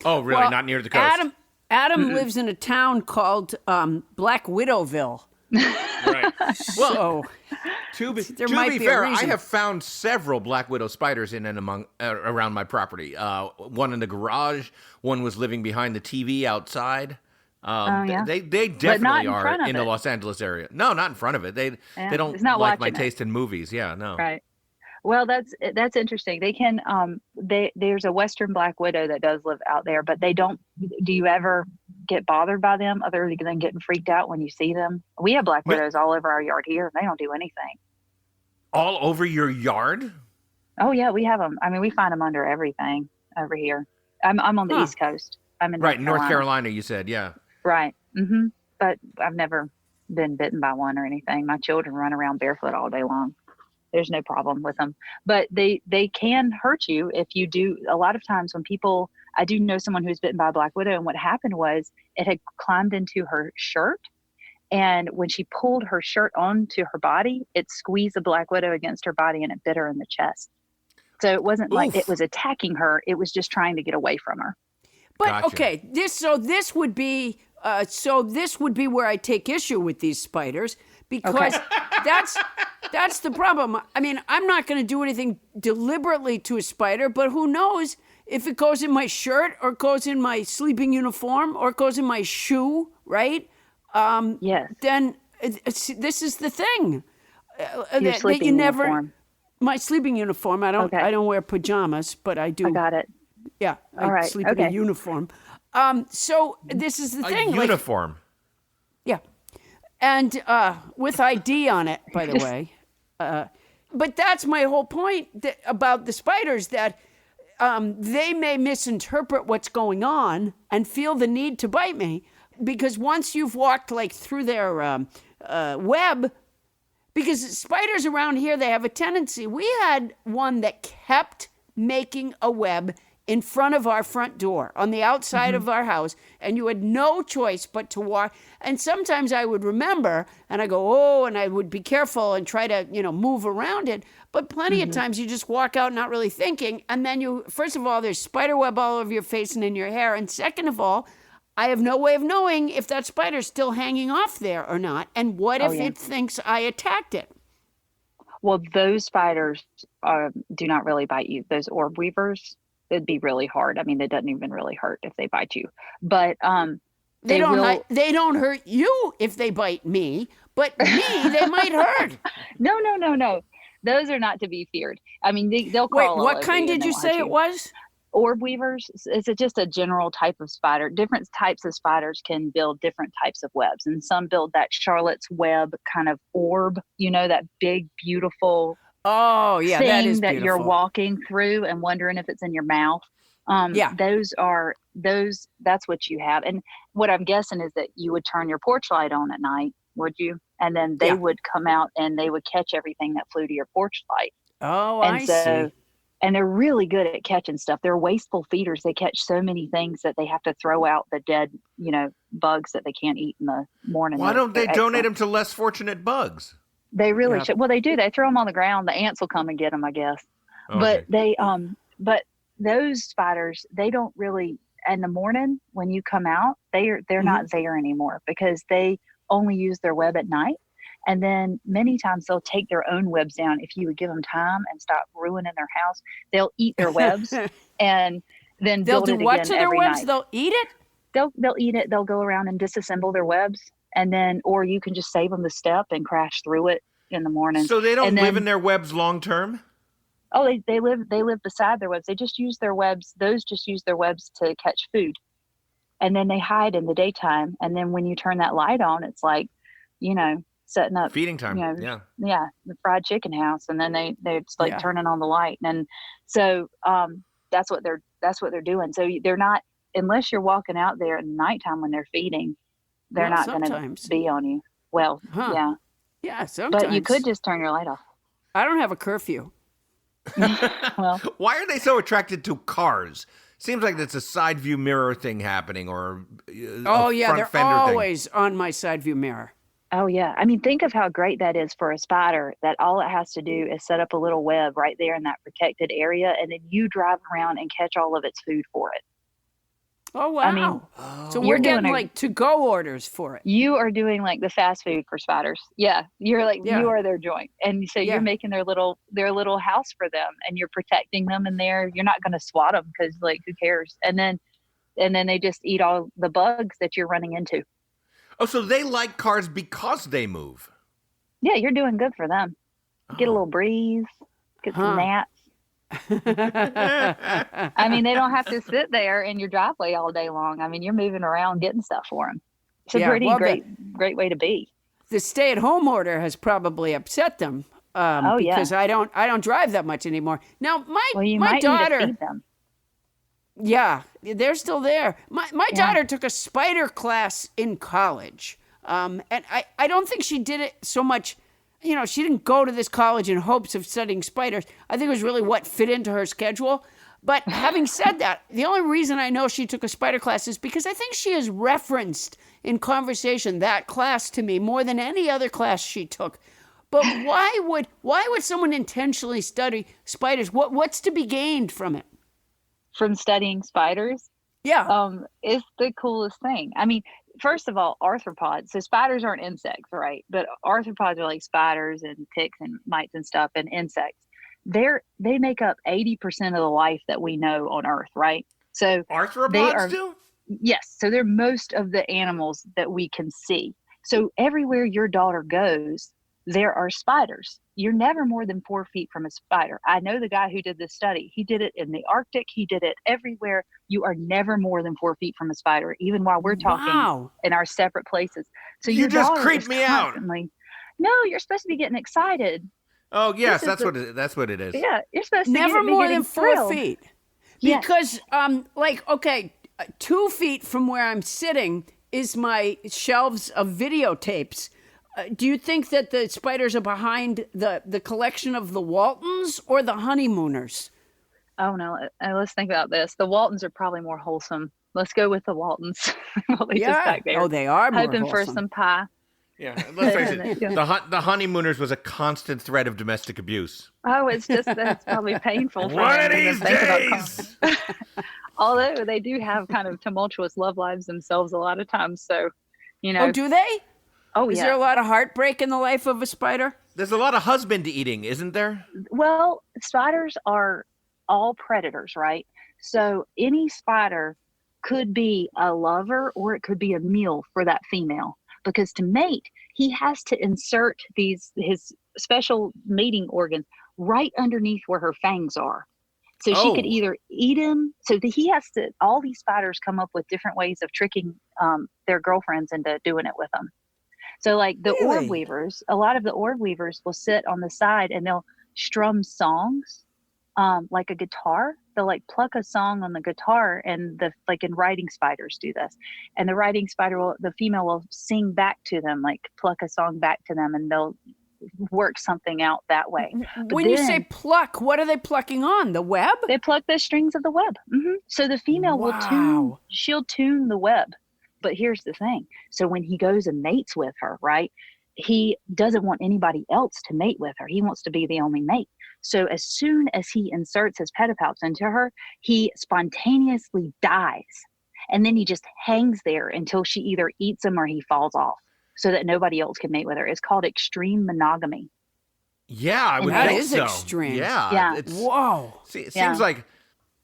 Oh, really? Well, not near the coast? Adam lives in a town called Black Widowville. Right. Well, to be fair, I have found several black widow spiders in and around my property. One in the garage. One was living behind the TV outside. They definitely are in the Los Angeles area. No, not in front of it. They don't like my taste in movies. Yeah, no. Right. Well, that's interesting. They can there's a Western black widow that does live out there, but they don't. Do you ever get bothered by them other than getting freaked out when you see them? We have black widows all over our yard here, and they don't do anything. All over your yard? Oh yeah, we have them. I mean, we find them under everything over here. I'm on the East Coast. I'm in North Carolina. You said, yeah. Right. Mm-hmm. But I've never been bitten by one or anything. My children run around barefoot all day long. There's no problem with them, but they can hurt you if you do. A lot of times when I do know someone who's bitten by a black widow, and what happened was it had climbed into her shirt, and when she pulled her shirt onto her body, it squeezed the black widow against her body and it bit her in the chest. So it wasn't like it was attacking her; it was just trying to get away from her. But Gotcha. Okay, this would be where I take issue with these spiders, because that's the problem. I mean, I'm not going to do anything deliberately to a spider, but who knows if it goes in my shirt or goes in my sleeping uniform or goes in my shoe, right? Yes. Then this is the thing. Your sleeping uniform. My sleeping uniform. I don't wear pajamas, but I do. I got it. Yeah. All right. Sleep in a uniform. So this is the thing. Uniform. Yeah. And with ID on it, by the way. But that's my whole point about the spiders, that they may misinterpret what's going on and feel the need to bite me, because once you've walked through their web, because spiders around here, they have a tendency. We had one that kept making a web in front of our front door on the outside of our house, and you had no choice but to walk. And sometimes I would remember, and I go, and I would be careful and try to, move around it. But plenty of times you just walk out not really thinking, and then first of all, there's spider web all over your face and in your hair, and second of all, I have no way of knowing if that spider's still hanging off there or not, and what if it thinks I attacked it? Well, those spiders do not really bite you. Those orb weavers, it'd be really hard. I mean, it doesn't even really hurt if they bite you. But They will. they don't hurt you if they bite me, but me they might hurt. No. Those are not to be feared. I mean, they'll Wait, crawl all what over kind you and did they you won't say hurt it you. was? Orb weavers is just a general type of spider. Different types of spiders can build different types of webs, and some build that Charlotte's Web kind of orb, that big, beautiful Oh, yeah, thing that is that beautiful. you're walking through and wondering if it's in your mouth. Yeah. That's what you have. And what I'm guessing is that you would turn your porch light on at night, would you? And then they would come out and they would catch everything that flew to your porch light. Oh, And I so, see. and they're really good at catching stuff. They're wasteful feeders. They catch so many things that they have to throw out the dead, bugs that they can't eat in the morning. Why don't they They're donate excellent. them to less fortunate bugs? They really Yeah. should. Well, they do. They throw them on the ground. The ants will come and get them, I guess. Okay. But those spiders, they don't really. In the morning when you come out, they're not there anymore because they only use their web at night. And then many times they'll take their own webs down. If you would give them time and stop ruining their house, they'll eat their webs and then They'll build do it what again to their every webs? night. They'll eat it? They'll eat it. They'll go around and disassemble their webs, and then or you can just save them the step and crash through it in the morning. So they don't And live then- in their webs long term? Oh, they live beside their webs. They just use their webs. Those just use their webs to catch food, and then they hide in the daytime. And then when you turn that light on, it's like, setting up Feeding time. Yeah. the fried chicken house. And then they're just like Yeah. turning on the light, and so that's what they're doing. So they're not, unless you're walking out there at nighttime when they're feeding, they're Well, not going to sometimes. be on you. Well, Huh. yeah, Yeah, sometimes. but you could just turn your light off. I don't have a curfew. Well, Why are they so attracted to cars? Seems like it's a side view mirror thing happening, or Oh, a yeah, front they're fender thing. always on my side view mirror. oh yeah. I mean, think of how great that is for a spider, that all it has to do is set up a little web right there in that protected area, and then you drive around and catch all of its food for it. Oh, wow. I mean, so you're we're getting doing a- like to-go orders for it. You are doing like the fast food for spiders. Yeah. You're like, Yeah. you are their joint. And so Yeah. you're making their little house for them, and you're protecting them in there. You're not going to swat them because like, who cares? And then they just eat all the bugs that you're running into. Oh, so they like cars because they move. Yeah. You're doing good for them. Get a little breeze, get some Huh. naps. I mean, they don't have to sit there in your driveway all day long. I mean, you're moving around getting stuff for them. It's a Yeah, pretty well, great way to be. The stay-at-home order has probably upset them Oh, yeah. because I don't drive that much anymore. Now, Well, you my might daughter, need to feed them. yeah, they're still there. My Yeah. daughter took a spider class in college, and I don't think she did it so much. She didn't go to this college in hopes of studying spiders. I think it was really what fit into her schedule. But having said that, the only reason I know she took a spider class is because I think she has referenced in conversation that class to me more than any other class she took. But why would someone intentionally study spiders? What's to be gained from it? From studying spiders. Yeah. It's the coolest thing. I mean, first of all, arthropods. So spiders aren't insects, right? But arthropods are like spiders and ticks and mites and stuff, and insects. They make up 80% of the life that we know on Earth, right? So Arthropods do? yes. So they're most of the animals that we can see. So everywhere your daughter goes, there are spiders. You're never more than 4 feet from a spider. I know the guy who did this study. He did it in the Arctic. He did it everywhere. You are never more than 4 feet from a spider, even while we're talking Wow. in our separate places. So You your just daughter creeped is me out. constantly- No, you're supposed to be getting excited. Oh, yes, This is that's what it is. Yeah, you're supposed to Never be more getting than 4 thrilled. feet. Yes. Because, 2 feet from where I'm sitting is my shelves of videotapes. Do you think that the spiders are behind the collection of the Waltons or the honeymooners? Oh no, let's think about this. The Waltons are probably more wholesome. Let's go with the Waltons. While they just back there. Oh, they are more hoping for wholesome. some pie. Yeah, let's face it. Yeah. The honeymooners was a constant threat of domestic abuse. Oh, it's probably painful for One them of to these think about days. Although they do have kind of tumultuous love lives themselves a lot of times. So, Oh, do they? Oh, Is yeah. there a lot of heartbreak in the life of a spider? There's a lot of husband eating, isn't there? Well, spiders are all predators, right? So any spider could be a lover or it could be a meal for that female. Because to mate, he has to insert his special mating organs right underneath where her fangs are. So she could either eat him. So he has to, all these spiders come up with different ways of tricking their girlfriends into doing it with them. So like the orb weavers, a lot of the orb weavers will sit on the side and they'll strum songs like a guitar. They'll like pluck a song on the guitar, and like in riding spiders do this. And the riding spider the female will sing back to them, like pluck a song back to them, and they'll work something out that way. When you say pluck, what are they plucking on? The web? They pluck the strings of the web. So the female she'll tune the web. But here's the thing. So when he goes and mates with her, right, he doesn't want anybody else to mate with her. He wants to be the only mate. So as soon as he inserts his pedipalps into her, he spontaneously dies. And then he just hangs there until she either eats him or he falls off so that nobody else can mate with her. It's called extreme monogamy. Yeah, I would that think is so. Extreme. Yeah. Whoa. See, it seems like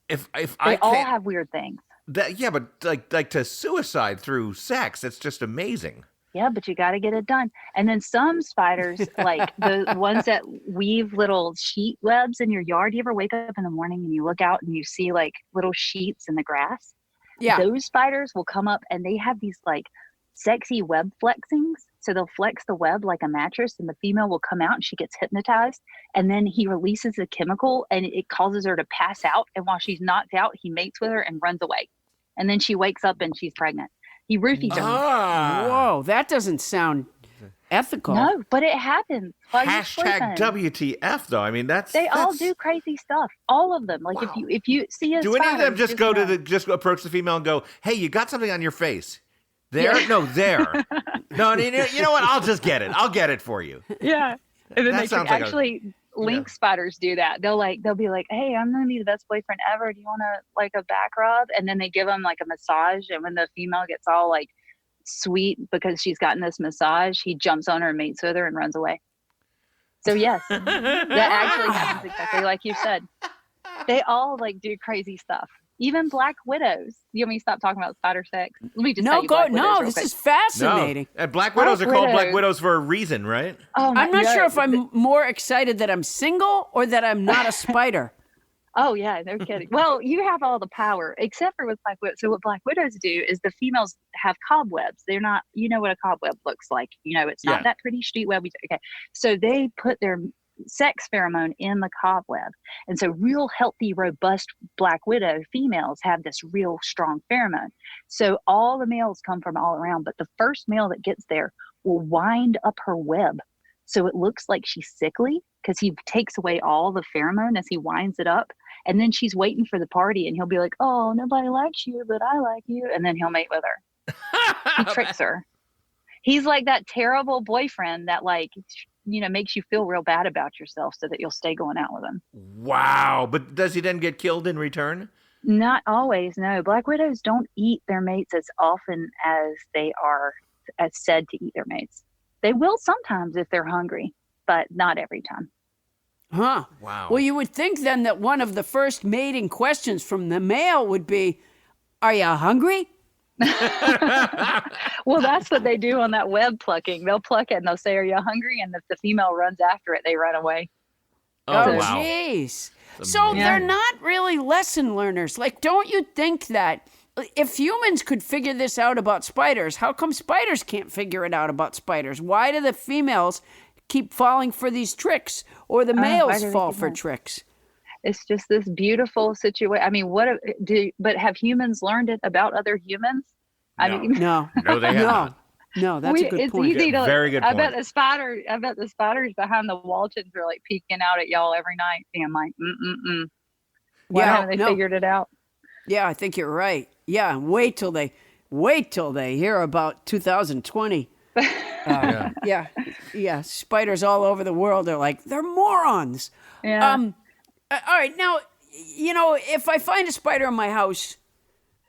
if they I all can't, have weird things. but like to suicide through sex, it's just amazing. Yeah, but you got to get it done. And then some spiders, like the ones that weave little sheet webs in your yard. You ever wake up in the morning and you look out and you see like little sheets in the grass? Yeah. Those spiders will come up and they have these like sexy web flexings. So they'll flex the web like a mattress, and the female will come out and she gets hypnotized. And then he releases a chemical and it causes her to pass out. And while she's knocked out, he mates with her and runs away. And then she wakes up and she's pregnant. He roofies her. Whoa, that doesn't sound ethical. No, but it happens. Hashtag WTF though. I mean, they all do crazy stuff. All of them. Like if you see a Do any of spider, them just approach the female and go, "Hey, you got something on your face"? There? Yeah. No, there. No, you know what? I'll just get it. I'll get it for you. Yeah. And then That sounds like link spiders do that. They'll be like, "Hey, I'm gonna be the best boyfriend ever. Do you want to like a back rub?" And then they give them like a massage. And when the female gets all like sweet because she's gotten this massage, he jumps on her and mates with her and runs away. So yes, that actually happens exactly like you said. They all like do crazy stuff. Even black widows. You want me to stop talking about spider sex? Let me just tell you black widows real this quick. is fascinating. No. And black widows are called black widows for a reason, right? Oh, I'm not sure if I'm more excited that I'm single or that I'm not a spider. Oh, yeah, no kidding. Well, you have all the power, except for with black widows. So what black widows do is the females have cobwebs. They're not, you know what a cobweb looks like. You know, it's not that pretty street web. Okay, so they put their sex pheromone in the cobweb. And so real healthy, robust black widow females have this real strong pheromone. So all the males come from all around, but the first male that gets there will wind up her web. So it looks like she's sickly because he takes away all the pheromone as he winds it up. And then she's waiting for the party and he'll be like, "Oh, nobody likes you, but I like you." And then he'll mate with her. He tricks her. He's like that terrible boyfriend that like, makes you feel real bad about yourself so that you'll stay going out with him. Wow. But does he then get killed in return? Not always, no. Black widows don't eat their mates as often as they are as said to eat their mates. They will sometimes if they're hungry, but not every time. Huh. Wow. Well, you would think then that one of the first mating questions from the male would be, "Are you hungry?" Well, that's what they do on that web plucking. They'll pluck it and they'll say, "Are you hungry?" And if the female runs after it, they run away. Oh, wow. Jeez. So they're not really lesson learners. Like, don't you think that if humans could figure this out about spiders, how come spiders can't figure it out about spiders? Why do the females keep falling for these tricks or the males fall for tricks? It's just this beautiful situation. I mean, but have humans learned it about other humans? No. I mean, No. No, they have not. No, that's a good it's point. easy to, Very good I point. bet the spiders behind the Waltons are like peeking out at y'all every night. And I'm like, Why haven't they figured it out? Yeah, I think you're right. Yeah, wait till they hear about 2020. Yeah, spiders all over the world are like, they're morons. Yeah. All right, now, if I find a spider in my house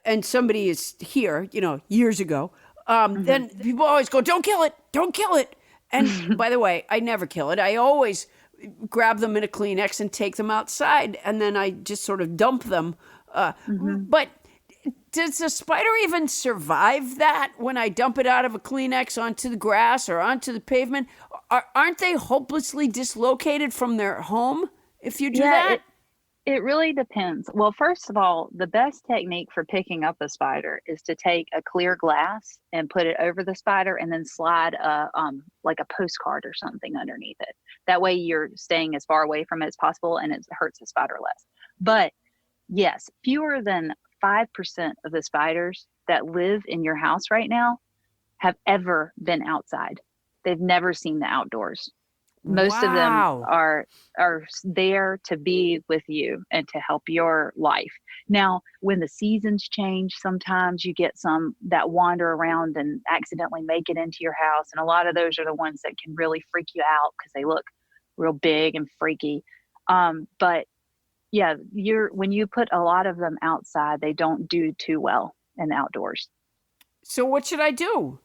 and somebody is here, years ago, then people always go, don't kill it. And by the way, I never kill it. I always grab them in a Kleenex and take them outside, and then I just sort of dump them. But does a spider even survive that when I dump it out of a Kleenex onto the grass or onto the pavement? Aren't they hopelessly dislocated from their home if you do that? It really depends. Well, first of all, the best technique for picking up a spider is to take a clear glass and put it over the spider and then slide like a postcard or something underneath it. That way you're staying as far away from it as possible and it hurts the spider less. But yes, fewer than 5% of the spiders that live in your house right now have ever been outside. They've never seen the outdoors. Most of them are there to be with you and to help your life. Now, when the seasons change, sometimes you get some that wander around and accidentally make it into your house. And a lot of those are the ones that can really freak you out because they look real big and freaky. But yeah, when you put a lot of them outside, they don't do too well in the outdoors. So what should I do?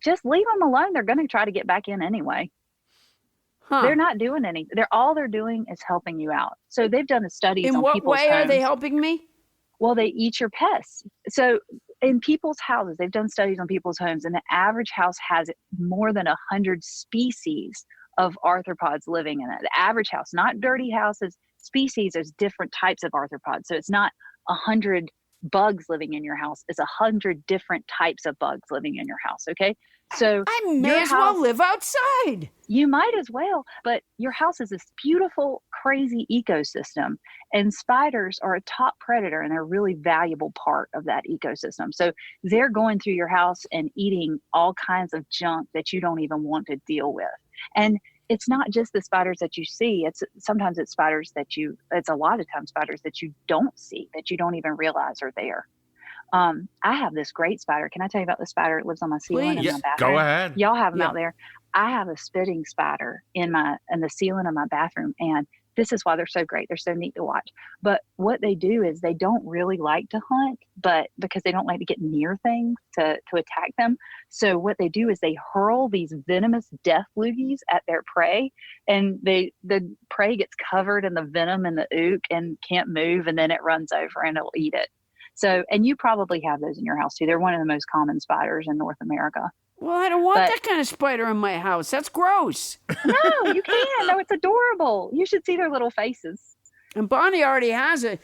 Just leave them alone. They're going to try to get back in anyway. They're not doing anything. All they're doing is helping you out. So they've done the studies on people's homes. In what way are they helping me? Well, they eat your pests. So in people's houses, they've done studies on people's homes, and the average house has more than 100 species of arthropods living in it. The average house, not dirty houses. Species is different types of arthropods. So it's not 100 bugs living in your house. It's 100 different types of bugs living in your house. Okay. So I may as well live outside. You might as well, but your house is this beautiful, crazy ecosystem, and spiders are a top predator and they're a really valuable part of that ecosystem. So they're going through your house and eating all kinds of junk that you don't even want to deal with. And it's not just the spiders that you see. Sometimes it's a lot of times spiders that you don't see, that you don't even realize are there. I have this great spider. Can I tell you about the spider that lives on my ceiling in my bathroom? Go ahead. Y'all have them out there. I have a spitting spider in the ceiling of my bathroom, and this is why they're so great. They're so neat to watch. But what they do is they don't really like to hunt, but because they don't like to get near things to attack them. So what they do is they hurl these venomous death loogies at their prey, and the prey gets covered in the venom and the ook and can't move, and then it runs over and it'll eat it. So, and you probably have those in your house too. They're one of the most common spiders in North America. Well, I don't want that kind of spider in my house. That's gross. No, you can. No, it's adorable. You should see their little faces. And Bonnie already has a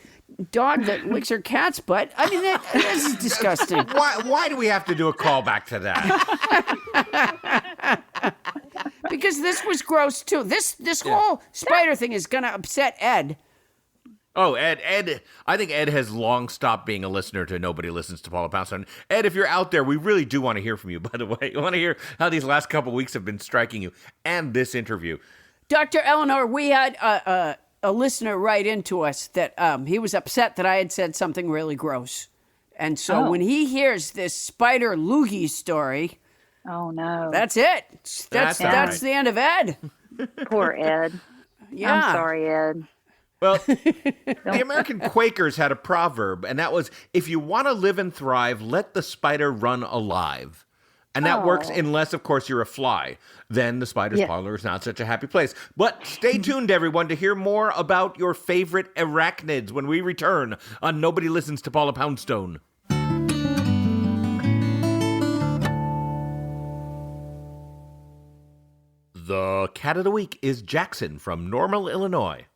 dog that licks her cat's butt. I mean, this is disgusting. Why do we have to do a callback to that? Because this was gross too. This whole spider thing is going to upset Ed. Oh, Ed, I think Ed has long stopped being a listener to Nobody Listens to Paula Poundstone. Ed, if you're out there, we really do want to hear from you, by the way. We want to hear how these last couple of weeks have been striking you and this interview. Dr. Eleanor, we had a listener write into us that he was upset that I had said something really gross. And so when he hears this spider loogie story... Oh, no. That's it. That's the end of Ed. Poor Ed. Yeah. I'm sorry, Ed. Well, the American Quakers had a proverb, and that was, if you want to live and thrive, let the spider run alive. And that works unless, of course, you're a fly. Then the spider's parlor is not such a happy place. But stay tuned, everyone, to hear more about your favorite arachnids when we return on Nobody Listens to Paula Poundstone. The cat of the week is Jackson from Normal, Illinois.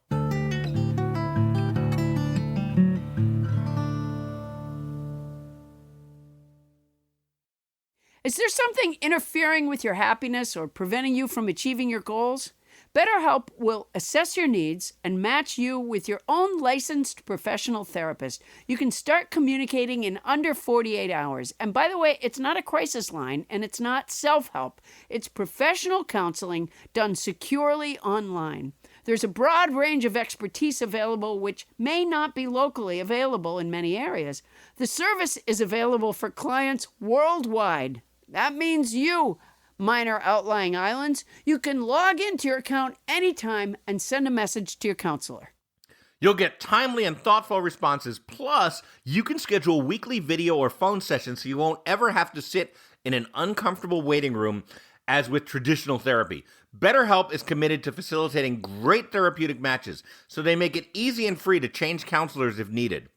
Is there something interfering with your happiness or preventing you from achieving your goals? BetterHelp will assess your needs and match you with your own licensed professional therapist. You can start communicating in under 48 hours. And by the way, it's not a crisis line and it's not self-help. It's professional counseling done securely online. There's a broad range of expertise available which may not be locally available in many areas. The service is available for clients worldwide. That means you, minor outlying islands, you can log into your account anytime and send a message to your counselor. You'll get timely and thoughtful responses. Plus, you can schedule weekly video or phone sessions so you won't ever have to sit in an uncomfortable waiting room as with traditional therapy. BetterHelp is committed to facilitating great therapeutic matches, so they make it easy and free to change counselors if needed.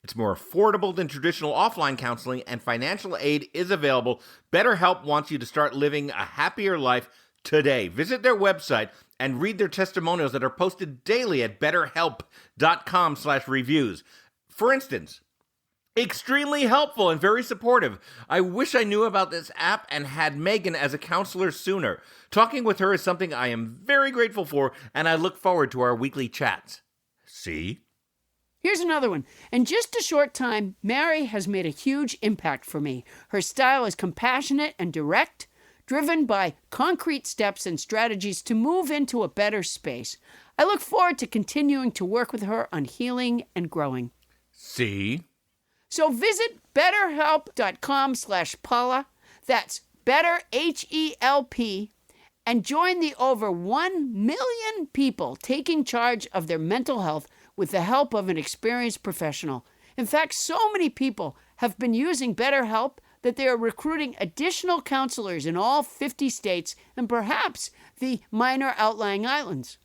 It's more affordable than traditional offline counseling, and financial aid is available. BetterHelp wants you to start living a happier life today. Visit their website and read their testimonials that are posted daily at betterhelp.com/reviews. For instance, extremely helpful and very supportive. I wish I knew about this app and had Megan as a counselor sooner. Talking with her is something I am very grateful for, and I look forward to our weekly chats. See? Here's another one. In just a short time, Mary has made a huge impact for me. Her style is compassionate and direct, driven by concrete steps and strategies to move into a better space. I look forward to continuing to work with her on healing and growing. See? So visit betterhelp.com/Paula. That's better, H-E-L-P, and join the over 1 million people taking charge of their mental health with the help of an experienced professional. In fact, so many people have been using BetterHelp that they are recruiting additional counselors in all 50 states and perhaps the minor outlying islands.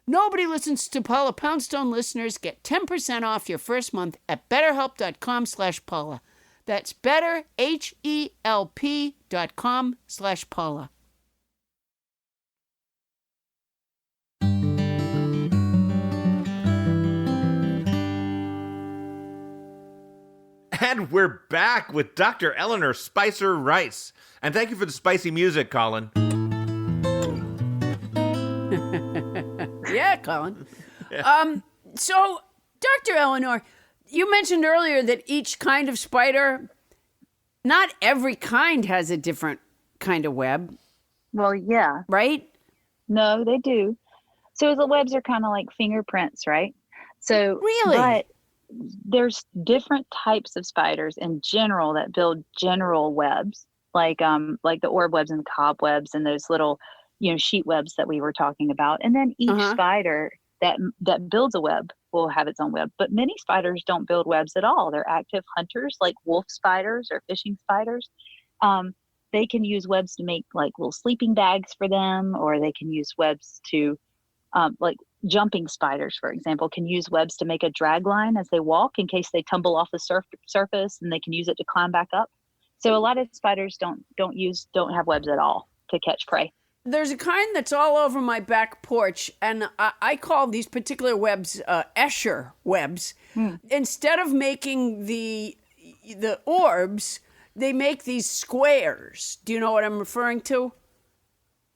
Nobody Listens to Paula Poundstone listeners get 10% off your first month at betterhelp.com/Paula. That's better, HELP.com/Paula. And we're back with Dr. Eleanor Spicer Rice. And thank you for the spicy music, Colin. Yeah, Colin. So, Dr. Eleanor, you mentioned earlier that each kind of spider, not every kind has a different kind of web, Well, yeah. right? No, they do. So the webs are kind of like fingerprints, right? So Really? But there's different types of spiders in general that build general webs, like the orb webs and the cobwebs and those little, sheet webs that we were talking about. And then each spider that builds a web will have its own web. But many spiders don't build webs at all. They're active hunters, like wolf spiders or fishing spiders. They can use webs to make like little sleeping bags for them, or they can use webs to like jumping spiders, for example, can use webs to make a drag line as they walk in case they tumble off the surface, and they can use it to climb back up. So a lot of spiders don't have webs at all to catch prey. There's a kind that's all over my back porch, and I call these particular webs Escher webs. Instead of making the orbs, they make these squares. Do you know what I'm referring to?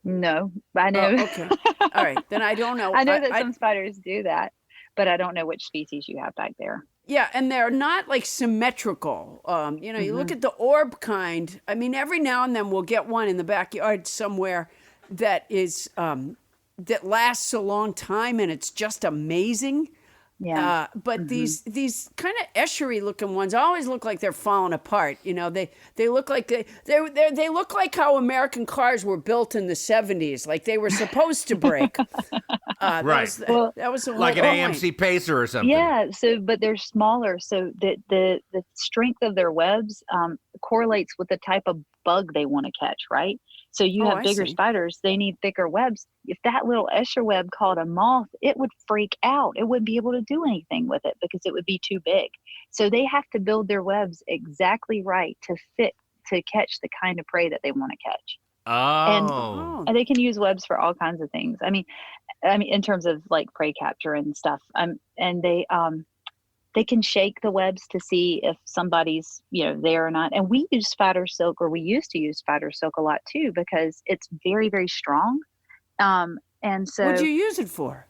No, I know. Oh, okay. All right. Then I don't know. I know that some spiders do that, but I don't know which species you have back there. Yeah, and they're not like symmetrical. You look at the orb kind. I mean, every now and then we'll get one in the backyard somewhere that is that lasts a long time, and it's just amazing. Yeah. But these kind of Eschery looking ones always look like they're falling apart. They look like they look like how American cars were built in the 70s, like they were supposed to break. Right. That was the Like an point. AMC Pacer or something. Yeah. So, but they're smaller, so the strength of their webs correlates with the type of bug they want to catch, right? So you have bigger spiders, they need thicker webs. If that little Escher web caught a moth, it would freak out. It wouldn't be able to do anything with it because it would be too big. So they have to build their webs exactly right to fit to catch the kind of prey that they want to catch. Oh. And they can use webs for all kinds of things. I mean, in terms of like prey capture and stuff. And they can shake the webs to see if somebody's, there or not. And we use spider silk, or we used to use spider silk a lot too, because it's very, very strong. And so What'd you use it for?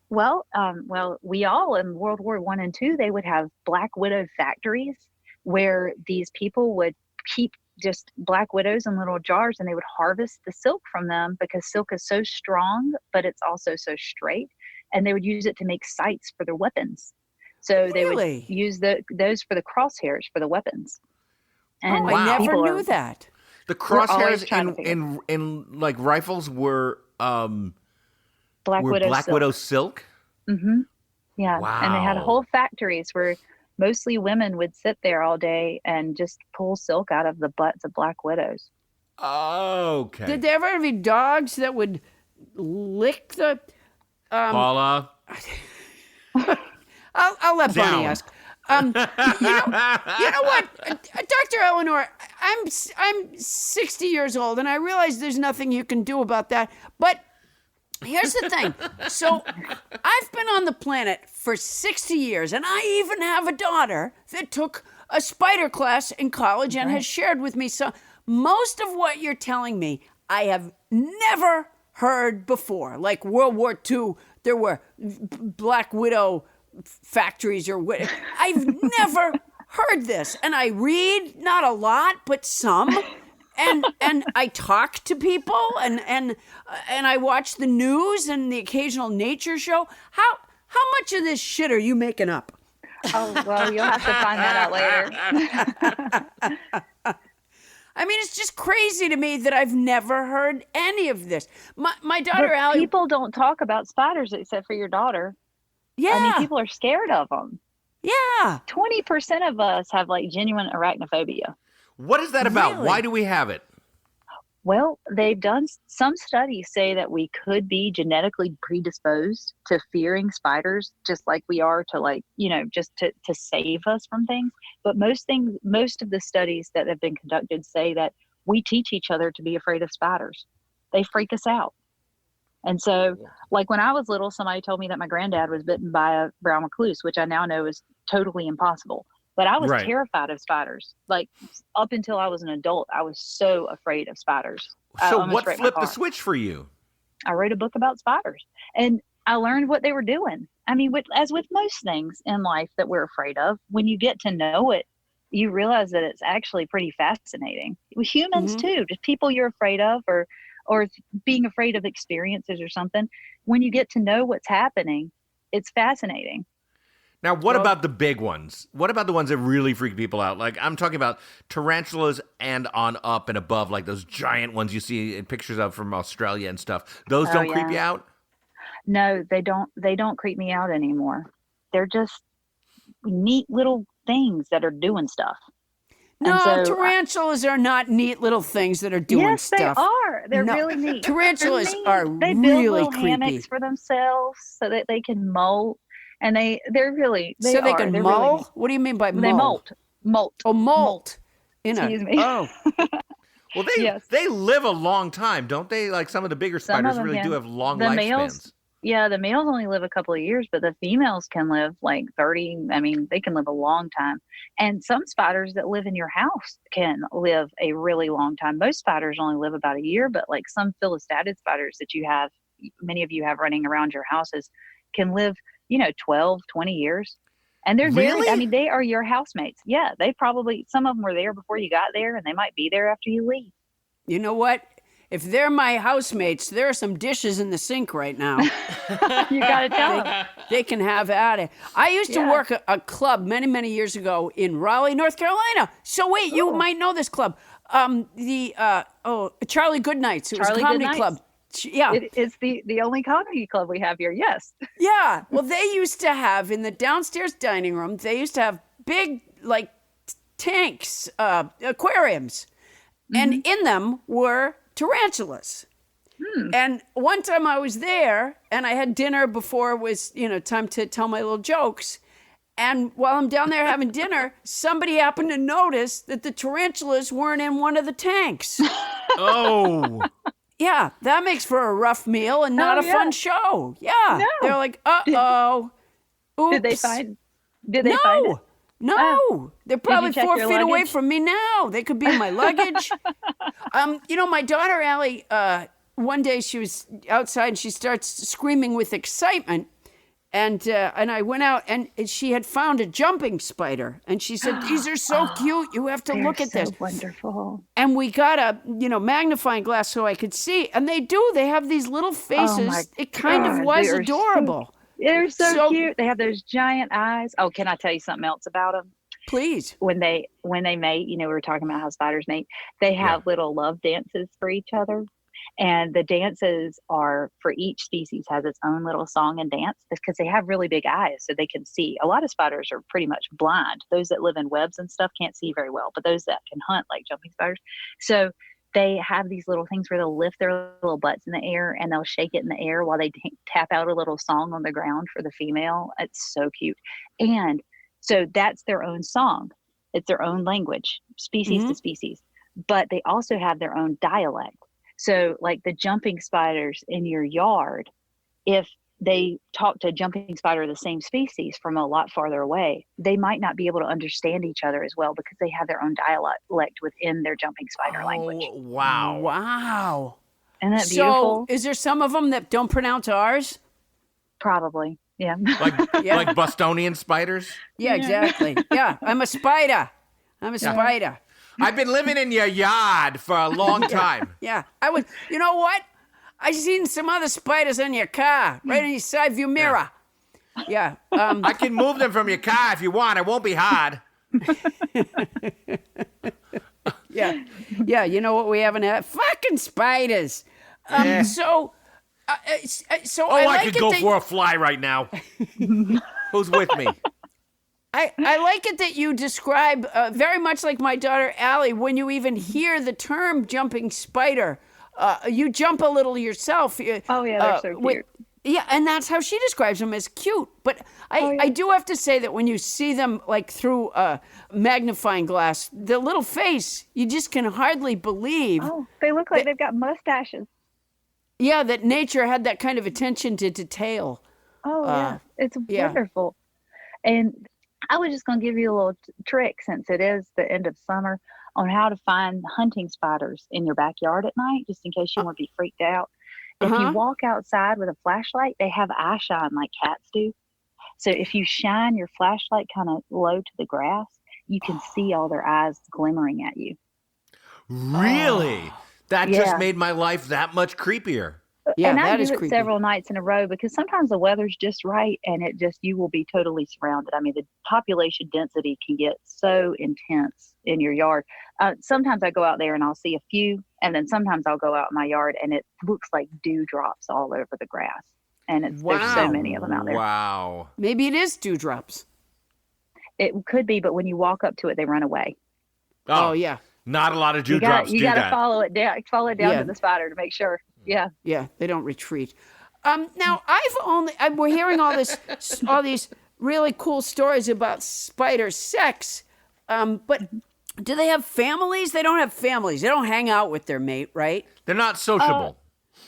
Well, we all in World War I and II, they would have black widow factories where these people would keep just black widows in little jars, and they would harvest the silk from them because silk is so strong, but it's also so straight. And they would use it to make sights for their weapons. So they would use those for the crosshairs for the weapons. And I never knew that. The crosshairs in like rifles were Black Widow silk. Mm-hmm. Yeah. Wow. And they had whole factories where mostly women would sit there all day and just pull silk out of the butts of black widows. Okay. Did there ever be dogs that would lick the? Paula? I'll let Bonnie Down. ask. You know what, Dr. Eleanor, I'm 60 years old, and I realize there's nothing you can do about that. But here's the thing. So I've been on the planet for 60 years, and I even have a daughter that took a spider class in college and has shared with me. So most of what you're telling me, I have never heard before. Like World War II, there were Black Widow factories or what. I've never heard this. And I read, not a lot, but some. And I talk to people and I watch the news and the occasional nature show. How much of this shit are you making up? Oh, well, you'll have to find that out later. I mean, it's just crazy to me that I've never heard any of this. My daughter, But Allie. people don't talk about spiders except for your daughter. Yeah. I mean, people are scared of them. Yeah. 20% of us have like genuine arachnophobia. What is that about? Really? Why do we have it? Well, they've done some studies say that we could be genetically predisposed to fearing spiders, just like we are to like, just to save us from things. But most of the studies that have been conducted say that we teach each other to be afraid of spiders. They freak us out. And so, like when I was little, somebody told me that my granddad was bitten by a brown recluse, which I now know is totally impossible. But I was Right. terrified of spiders. Like up until I was an adult, I was so afraid of spiders. I So almost what wrecked my flipped the car. switch for you? I wrote a book about spiders and I learned what they were doing. I mean, as with most things in life that we're afraid of, when you get to know it, you realize that it's actually pretty fascinating. With humans too, just people you're afraid of or being afraid of experiences or something. When you get to know what's happening, it's fascinating. Now, what about the big ones? What about the ones that really freak people out? Like, I'm talking about tarantulas and on up and above, like those giant ones you see in pictures of from Australia and stuff. Those don't creep you out? No, they don't creep me out anymore. They're just neat little things that are doing stuff. No, And so, tarantulas are not neat little things that are doing yes, stuff. they are. They're No, really neat. tarantulas They're neat. are They build really little creepy. hammocks for themselves so that they can molt. And they're really So they are. can They're mull? really neat. What do you mean by mull? They molt. Oh, molt. Excuse me. Oh, Well, Yes. they live a long time, don't they? Like some of the bigger Some of spiders them, really yeah. do have long The lifespans. males, yeah, the males only live a couple of years, but the females can live like 30. I mean, they can live a long time. And some spiders that live in your house can live a really long time. Most spiders only live about a year, but like some phyllostatiid spiders that many of you have running around your houses can live, 12, 20 years. And they're Really? I mean, they are your housemates. Yeah, some of them were there before you got there, and they might be there after you leave. you know what? If they're my housemates, there are some dishes in the sink right now. You got to tell them. They can have at it. I used to Yeah. work a club many, many years ago in Raleigh, North Carolina. So wait, you might know this club. Charlie Goodnights. It was a Charlie comedy Goodnights? club. Yeah. It's the only comedy club we have here. Yes. Yeah. Well, they used to have in the downstairs dining room, they used to have big, like, tanks, aquariums. And in them were tarantulas. And one time I was there and I had dinner before it was, time to tell my little jokes. And while I'm down there having dinner, somebody happened to notice that the tarantulas weren't in one of the tanks. Oh. Yeah, that makes for a rough meal and not a fun show. Yeah. No. They're like, uh-oh. Oops. Did they find it? No. They're probably check 4 your feet away luggage? from me now. They could be in my luggage. My daughter, Allie, one day she was outside and she starts screaming with excitement. And I went out and she had found a jumping spider. And she said, these are so cute. You have to look at this. Wonderful. And we got a, magnifying glass so I could see. And they do. They have these little faces. my It kind of God, was they are adorable. They're so So- cute. They have those giant eyes. Oh, can I tell you something else about them? Please. When they mate, we were talking about how spiders mate. They have little love dances for each other. And the dances are for each species has its own little song and dance because they have really big eyes so they can see. A lot of spiders are pretty much blind. Those that live in webs and stuff can't see very well, but those that can hunt like jumping spiders. So they have these little things where they'll lift their little butts in the air and they'll shake it in the air while they tap out a little song on the ground for the female. It's so cute. And so that's their own song. It's their own language, species to species. But they also have their own dialect. So like the jumping spiders in your yard, if they talk to a jumping spider of the same species from a lot farther away, they might not be able to understand each other as well because they have their own dialect within their jumping spider language. Wow. Wow. Isn't that beautiful? So is there some of them that don't pronounce ours? Probably. Yeah. Like Bostonian spiders? Yeah, exactly. Yeah, I'm a spider. I'm a spider. I've been living in your yard for a long time. Yeah, you know what? I seen some other spiders in your car, right in your side view mirror. Yeah. I can move them from your car if you want. It won't be hard. Yeah. Yeah, you know what we haven't had? Fucking spiders. So I could go for a fly right now. Who's with me? I like it that you describe, very much like my daughter Allie, when you even hear the term jumping spider, you jump a little yourself. Oh, yeah, they're so cute. Yeah, and that's how she describes them, as cute. But I do have to say that when you see them like through a magnifying glass, the little face, you just can hardly believe. Oh, they look like they've got mustaches. Yeah, that nature had that kind of attention to detail. Oh, yeah. It's wonderful. And I was just going to give you a little trick, since it is the end of summer, on how to find hunting spiders in your backyard at night, just in case you want to be freaked out. If you walk outside with a flashlight, they have eye shine like cats do. So if you shine your flashlight kind of low to the grass, you can see all their eyes glimmering at you. Really? That just made my life that much creepier. Yeah, and I that is do it creepy. several nights in a row because sometimes the weather's just right and you will be totally surrounded. I mean, the population density can get so intense in your yard. Sometimes I go out there and I'll see a few, and then sometimes I'll go out in my yard and it looks like dewdrops all over the grass. And there's so many of them out there. Wow. Maybe it is dewdrops. It could be, but when you walk up to it, they run away. Oh yeah. Not a lot of dewdrops do that. You got to follow it down to the spider to make sure. Yeah. Yeah, they don't retreat. Now we're hearing all these really cool stories about spider sex. But do they have families? They don't have families. They don't hang out with their mate, right? They're not sociable.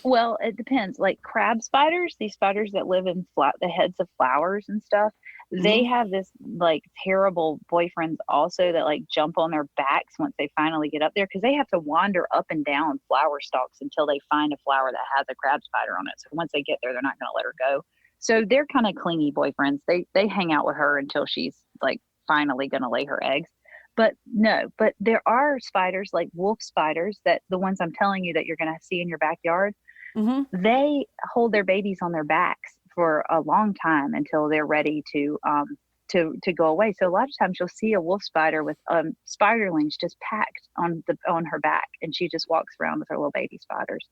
Well, it depends. Like crab spiders, these spiders that live in the heads of flowers and stuff, they have this like terrible boyfriends also that like jump on their backs once they finally get up there, because they have to wander up and down flower stalks until they find a flower that has a crab spider on it. So once they get there, they're not going to let her go. So they're kind of clingy boyfriends. They hang out with her until she's like finally going to lay her eggs. But there are spiders like wolf spiders, that the ones I'm telling you that you're going to see in your backyard, they hold their babies on their backs for a long time until they're ready to go away. So a lot of times you'll see a wolf spider with spiderlings just packed on her back, and she just walks around with her little baby spiders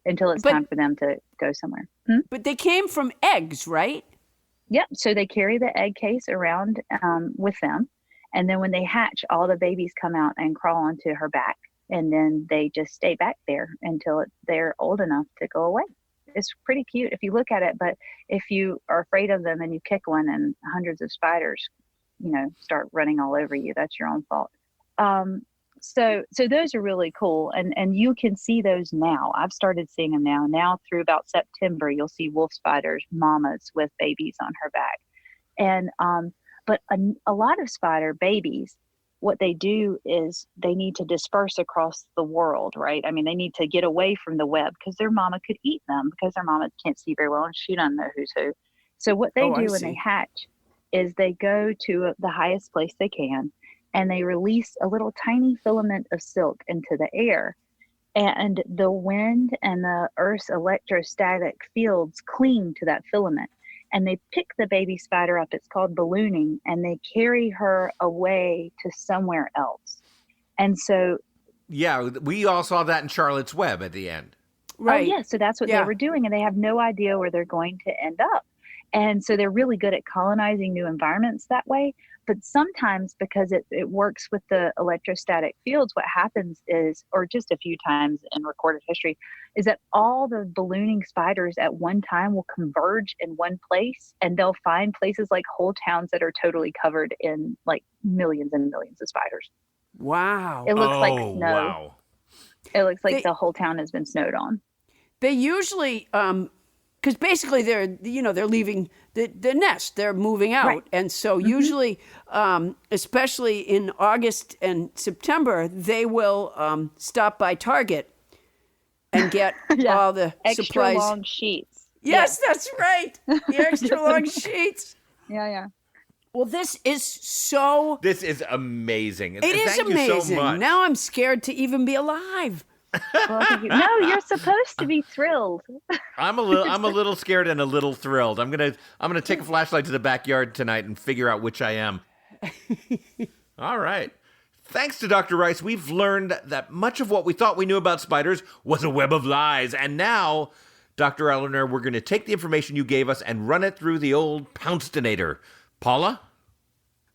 until it's time for them to go somewhere. But they came from eggs, right? Yep. So they carry the egg case around with them, and then when they hatch, all the babies come out and crawl onto her back, and then they just stay back there until they're old enough to go away. It's pretty cute if you look at it, but if you are afraid of them and you kick one and hundreds of spiders, start running all over you, that's your own fault. So those are really cool, and you can see those now. I've started seeing them now. Now through about September, you'll see wolf spiders, mamas with babies on her back, and but a lot of spider babies, what they do is they need to disperse across the world, right? I mean, they need to get away from the web because their mama could eat them, because their mama can't see very well and she doesn't know who's who. So what they do when they hatch is they go to the highest place they can, and they release a little tiny filament of silk into the air. And the wind and the Earth's electrostatic fields cling to that filament. And they pick the baby spider up, it's called ballooning, and they carry her away to somewhere else. And so... Yeah, we all saw that in Charlotte's Web at the end. Right. Oh, yeah, so that's what they were doing, and they have no idea where they're going to end up. And so they're really good at colonizing new environments that way. But sometimes, because it works with the electrostatic fields, what happens is, or just a few times in recorded history, is that all the ballooning spiders at one time will converge in one place, and they'll find places like whole towns that are totally covered in like millions and millions of spiders. Wow. It looks like snow. Wow. It looks like the whole town has been snowed on. They usually, because basically they're leaving the nest, they're moving out. Right. And so usually, especially in August and September, they will stop by Target and get all the Extra supplies. long sheets. Yes, that's right. The extra long sheets. Yeah. Well, this is amazing. It is Thank amazing. you so much. Now I'm scared to even be alive. Well, no, you're supposed to be thrilled. I'm a little scared and a little thrilled. I'm gonna take a flashlight to the backyard tonight and figure out which I am. All right. Thanks to Dr. Rice, we've learned that much of what we thought we knew about spiders was a web of lies. And now, Dr. Eleanor, we're going to take the information you gave us and run it through the old Poundstonator. Paula?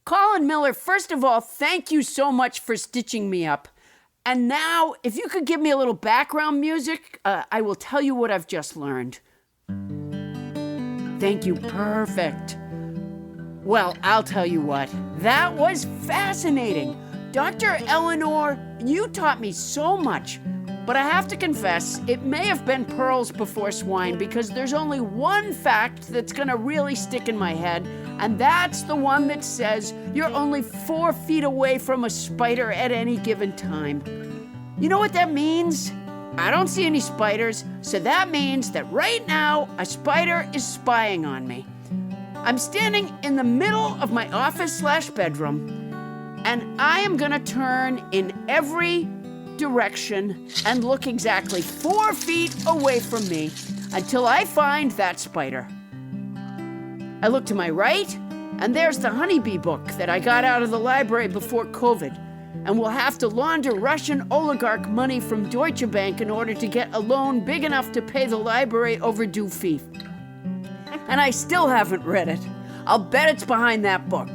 Colin Miller, first of all, thank you so much for stitching me up. And now, if you could give me a little background music, I will tell you what I've just learned. Thank you. Perfect. Well, I'll tell you what. That was fascinating. Dr. Eleanor, you taught me so much. But I have to confess, it may have been pearls before swine, because there's only one fact that's gonna really stick in my head, and that's the one that says you're only 4 feet away from a spider at any given time. You know what that means? I don't see any spiders, so that means that right now a spider is spying on me. I'm standing in the middle of my office/bedroom, and I am gonna turn in every direction and look exactly 4 feet away from me until I find that spider. I look to my right, and there's the honeybee book that I got out of the library before COVID, and we'll have to launder Russian oligarch money from Deutsche Bank in order to get a loan big enough to pay the library overdue fee. And I still haven't read it. I'll bet it's behind that book.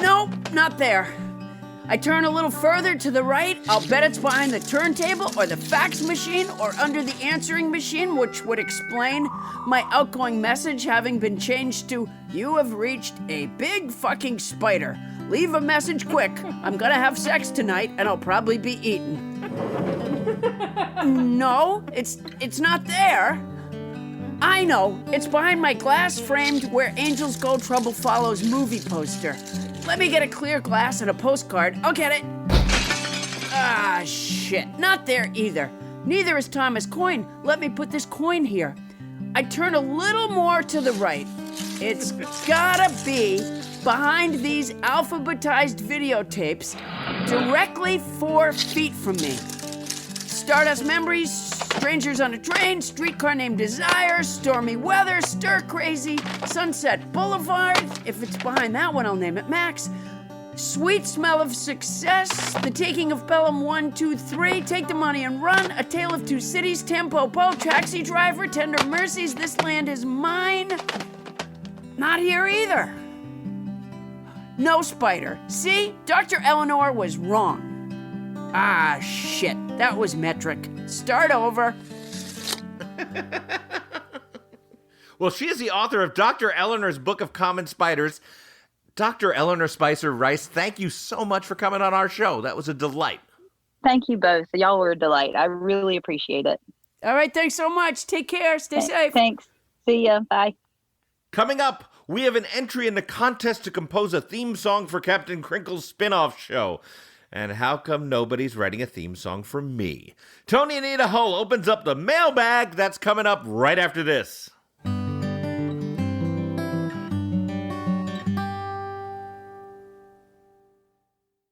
No, not there. I turn a little further to the right. I'll bet it's behind the turntable or the fax machine or under the answering machine, which would explain my outgoing message having been changed to, "You have reached a big fucking spider. Leave a message quick. I'm gonna have sex tonight and I'll probably be eaten." No, it's not there. I know, it's behind my glass-framed Where Angels Go, Trouble Follows movie poster. Let me get a clear glass and a postcard. I'll get it. Ah, shit. Not there either. Neither is Thomas' coin. Let me put this coin here. I turn a little more to the right. It's gotta be behind these alphabetized videotapes, directly 4 feet from me. Stardust Memories, Strangers on a Train, Streetcar Named Desire, Stormy Weather, Stir Crazy, Sunset Boulevard. If it's behind that one, I'll name it Max. Sweet Smell of Success, The Taking of Pelham 1, 2, 3, Take the Money and Run, A Tale of Two Cities, Tampopo, Taxi Driver, Tender Mercies, This Land Is Mine. Not here either. No spider. See, Dr. Eleanor was wrong. Ah, shit. That was metric. Start over. Well, she is the author of Dr. Eleanor's Book of Common Spiders. Dr. Eleanor Spicer Rice, thank you so much for coming on our show. That was a delight. Thank you both. Y'all were a delight. I really appreciate it. All right, thanks so much. Take care. Stay safe. Thanks. See ya. Bye. Coming up, we have an entry in the contest to compose a theme song for Captain Crinkle's spin-off show. And how come nobody's writing a theme song for me? Tony Anita Hull opens up the mailbag. That's coming up right after this.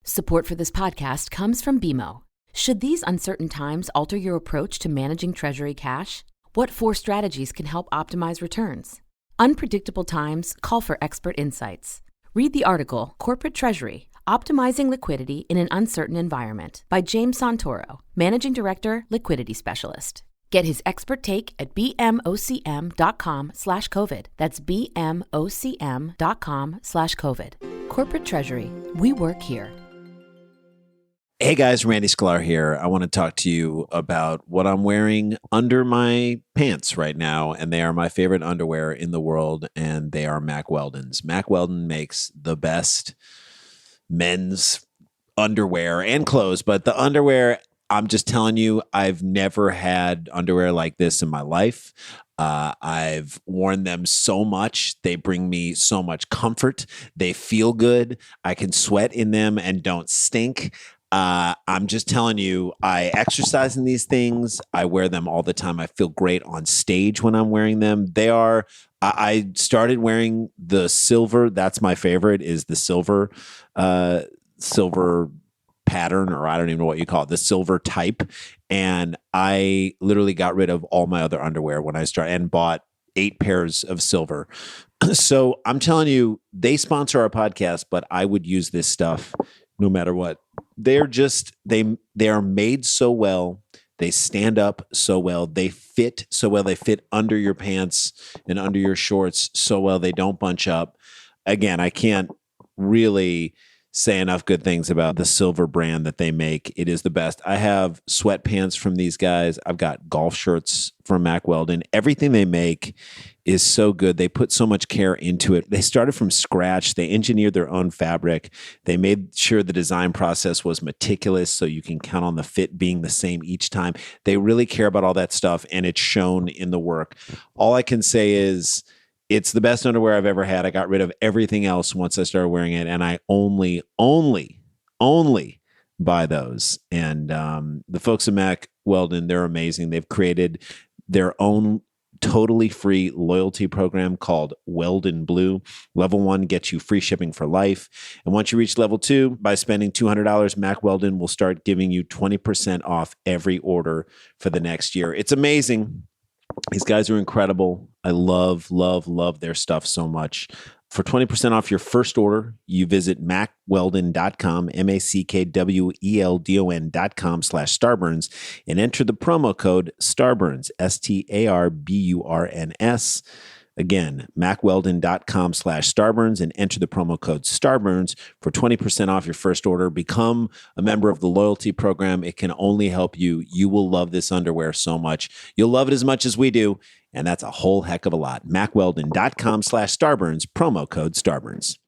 Support for this podcast comes from BMO. Should these uncertain times alter your approach to managing Treasury cash? What 4 strategies can help optimize returns? Unpredictable times call for expert insights. Read the article, Corporate Treasury, Optimizing Liquidity in an Uncertain Environment by James Santoro, Managing Director, Liquidity Specialist. Get his expert take at bmocm.com/COVID. That's bmocm.com/COVID. Corporate Treasury. We work here. Hey guys, Randy Sklar here. I want to talk to you about what I'm wearing under my pants right now, and they are my favorite underwear in the world, and they are Mack Weldon's. Mack Weldon makes the best men's underwear and clothes, but the underwear, I'm just telling you, I've never had underwear like this in my life. I've worn them so much. They bring me so much comfort. They feel good. I can sweat in them and don't stink. I'm just telling you, I exercise in these things. I wear them all the time. I feel great on stage when I'm wearing them. I started wearing the silver. That's my favorite, is the silver pattern, or I don't even know what you call it, the silver type. And I literally got rid of all my other underwear when I started and bought 8 pairs of silver. So I'm telling you, they sponsor our podcast, but I would use this stuff no matter what. They're just, they are made so well. They stand up so well. They fit so well. They fit under your pants and under your shorts so well. They don't bunch up. Again, I can't really say enough good things about the silver brand that they make. It is the best. I have sweatpants from these guys. I've got golf shirts from Mack Weldon. Everything they make is so good. They put so much care into it. They started from scratch. They engineered their own fabric. They made sure the design process was meticulous so you can count on the fit being the same each time. They really care about all that stuff, and it's shown in the work. All I can say is, it's the best underwear I've ever had. I got rid of everything else once I started wearing it, and I only buy those. And the folks at Mack Weldon, they're amazing. They've created their own totally free loyalty program called Weldon Blue. Level 1 gets you free shipping for life. And once you reach level 2, by spending $200, Mack Weldon will start giving you 20% off every order for the next year. It's amazing. These guys are incredible. I love their stuff so much. For 20% off your first order, you visit mackweldon.com, mackweldon.com/Starburns, and enter the promo code Starburns, STARBURNS. Again, mackweldon.com/Starburns, and enter the promo code Starburns for 20% off your first order. Become a member of the loyalty program. It can only help you. You will love this underwear so much. You'll love it as much as we do, and that's a whole heck of a lot. mackweldon.com/Starburns, promo code Starburns.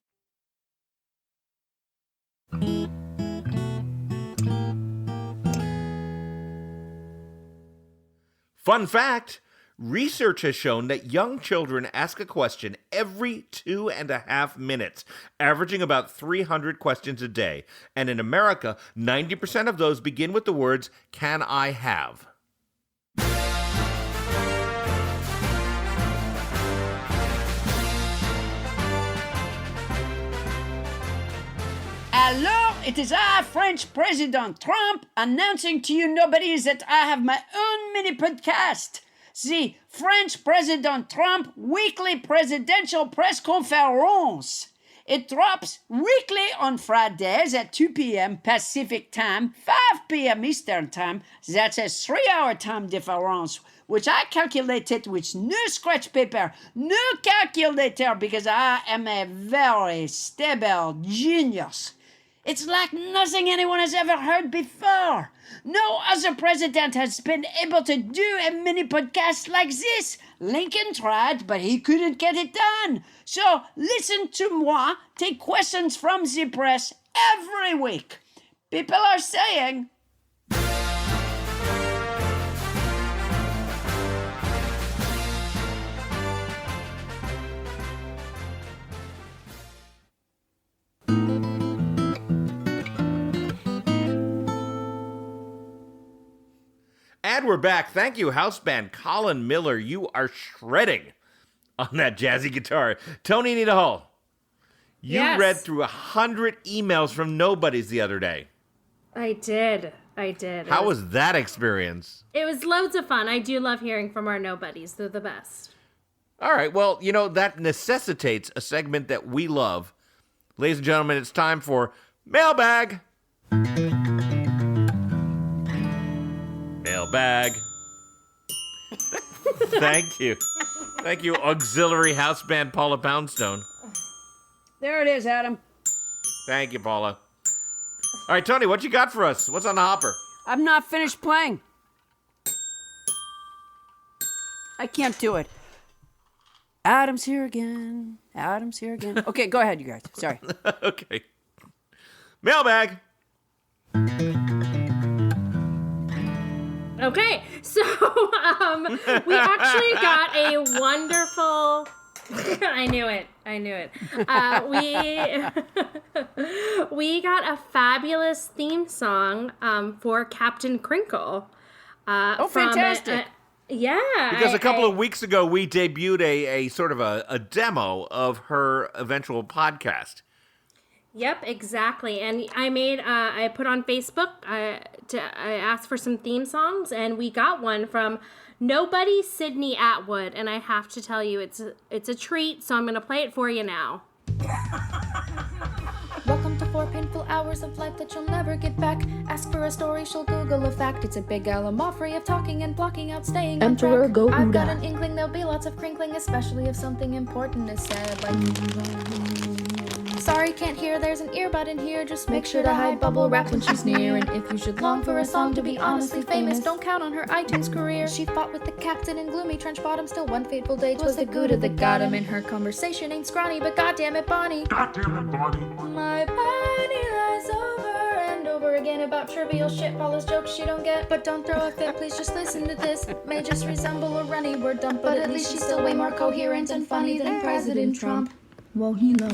Fun fact, research has shown that young children ask a question every 2.5 minutes, averaging about 300 questions a day. And in America, 90% of those begin with the words, "Can I have?" Alors, it is I, French President Trump, announcing to you nobodies that I have my own mini podcast. The French President Trump Weekly Presidential Press Conference. It drops weekly on Fridays at 2 p.m. Pacific Time, 5 p.m. Eastern Time. That's a 3-hour time difference, which I calculated with no scratch paper, no calculator, because I am a very stable genius. It's like nothing anyone has ever heard before. No other president has been able to do a mini podcast like this. Lincoln tried, but he couldn't get it done. So listen to moi take questions from the press every week. People are saying, And we're back. Thank you, house band Colin Miller. You are shredding on that jazzy guitar. Tony Anita Hall, you read through 100 emails from nobodies the other day. I did. How was that experience? It was loads of fun. I do love hearing from our nobodies. They're the best. All right. Well, you know, that necessitates a segment that we love. Ladies and gentlemen, it's time for Mailbag. Mailbag. Thank you. Thank you, auxiliary house band Paula Poundstone. There it is, Adam. Thank you, Paula. All right, Tony, what you got for us? What's on the hopper? I'm not finished playing. I can't do it. Adam's here again. Adam's here again. Okay, go ahead, you guys. Sorry. Okay. Mailbag. Okay, so we actually got a wonderful. I knew it. We got a fabulous theme song for Captain Crinkle. Fantastic! Yeah. Because a couple of weeks ago, we debuted a sort of a demo of her eventual podcast. Yep, exactly. And I put on Facebook, I asked for some theme songs, and we got one from Nobody Sydney Atwood. And I have to tell you, it's a treat, so I'm going to play it for you now. Welcome to 4 painful hours of life that you'll never get back. Ask for a story, she'll Google a fact. It's a big Alamofrey of talking and blocking out, staying on track. Emperor go I've got an inkling there'll be lots of crinkling, especially if something important is said, like... Sorry, can't hear, there's an earbud in here. Just make sure to hide bubble wrap when she's near. And if you should long for a song to be honestly famous, don't count on her iTunes career. She fought with the captain in gloomy trench bottom. Still one fateful day, 'twas the Gouda that got him. In her conversation ain't scrawny, but goddammit Bonnie. Goddammit, Bonnie. My Bonnie lies over and over again about trivial shit, Paula's jokes she don't get. But don't throw a fit, please just listen to this. It may just resemble a runny word dump, but at least she's still way more coherent and funny than President Trump. Won't he know?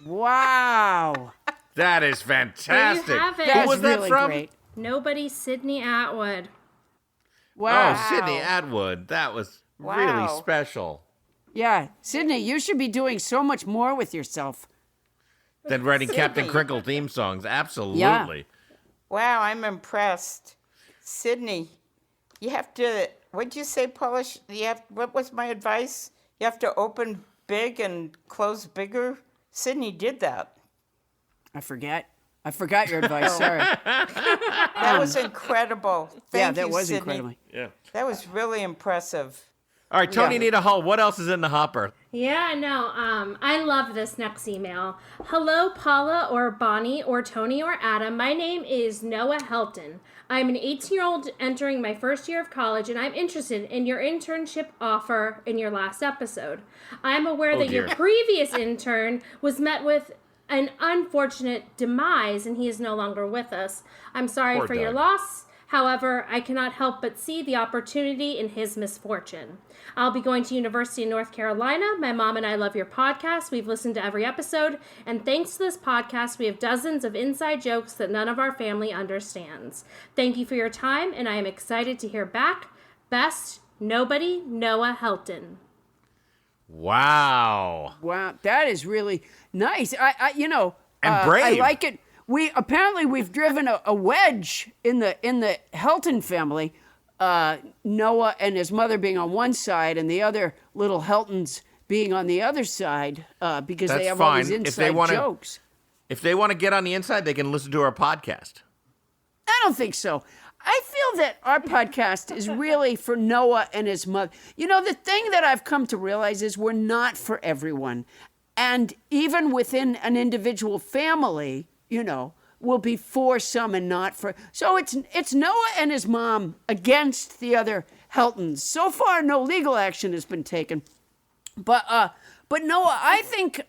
Wow. That is fantastic. There you have it. That's Who was that really from? great. Nobody Sydney Atwood. Wow. Oh, Sydney Atwood. That was really Wow. special. Yeah, Sydney, you should be doing so much more with yourself. Than writing Captain Crinkle theme songs. Absolutely. Yeah. Wow, I'm impressed. Sydney, you have to, what'd you say, Paula? What was my advice? You have to open big and close bigger? Sydney did that. I forgot your advice. Sorry. That was incredible. Thank you, that was Sydney. incredible. Yeah. That was really impressive. All right, Tony Yeah. Nita Hull, what else is in the hopper? Yeah, no, I love this next email. Hello, Paula or Bonnie or Tony or Adam. My name is Noah Helton. I'm an 18-year-old entering my first year of college, and I'm interested in your internship offer in your last episode. I'm aware that dear. your previous intern was met with an unfortunate demise, and he is no longer with us. I'm sorry Poor for your Doug. loss. However, I cannot help but see the opportunity in his misfortune. I'll be going to University in North Carolina. My mom and I love your podcast. We've listened to every episode. And thanks to this podcast, we have dozens of inside jokes that none of our family understands. Thank you for your time, and I am excited to hear back. Best, Nobody, Noah Helton. Wow. Wow, that is really nice. And brave. I like it. We've driven a wedge in the Helton family. Noah and his mother being on one side, and the other little Heltons being on the other side, because That's they have all fine. these If inside they wanna- jokes. If they want to get on the inside, they can listen to our podcast. I don't think so. I feel that our podcast is really for Noah and his mother. You know, the thing that I've come to realize is we're not for everyone. And even within an individual family, will be for some and not for. So it's Noah and his mom against the other Heltons. So far, no legal action has been taken. But Noah, I think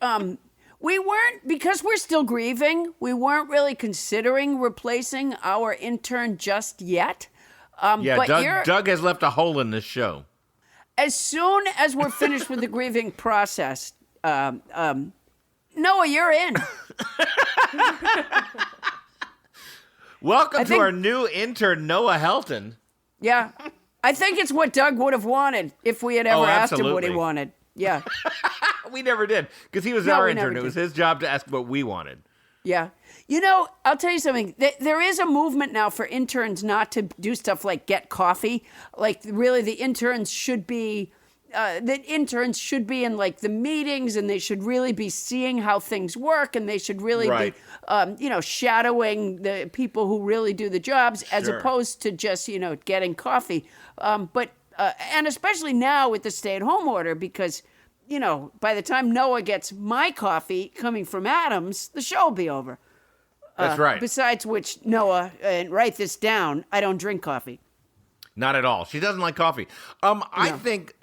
we weren't, because we're still grieving, we weren't really considering replacing our intern just yet. Yeah, But Doug has left a hole in this show. as soon as we're finished with the grieving process, Noah, you're in. Welcome to think- our new intern, Noah Helton. Yeah. I think it's what Doug would have wanted if we had ever asked him what he absolutely. wanted. Yeah. We never did, because he was No, our we never intern. It was did. his job to ask what we wanted. Yeah. I'll tell you something. There is a movement now for interns not to do stuff like get coffee. Like, really, the interns should be, that interns should be in like the meetings, and they should really be seeing how things work, and they should really Right. be, shadowing the people who really do the jobs, as Sure. opposed to just, getting coffee. And especially now with the stay-at-home order, because, by the time Noah gets my coffee coming from Adam's, the show will be over. That's right. Besides which, Noah, and write this down, I don't drink coffee. Not at all. She doesn't like coffee. I think,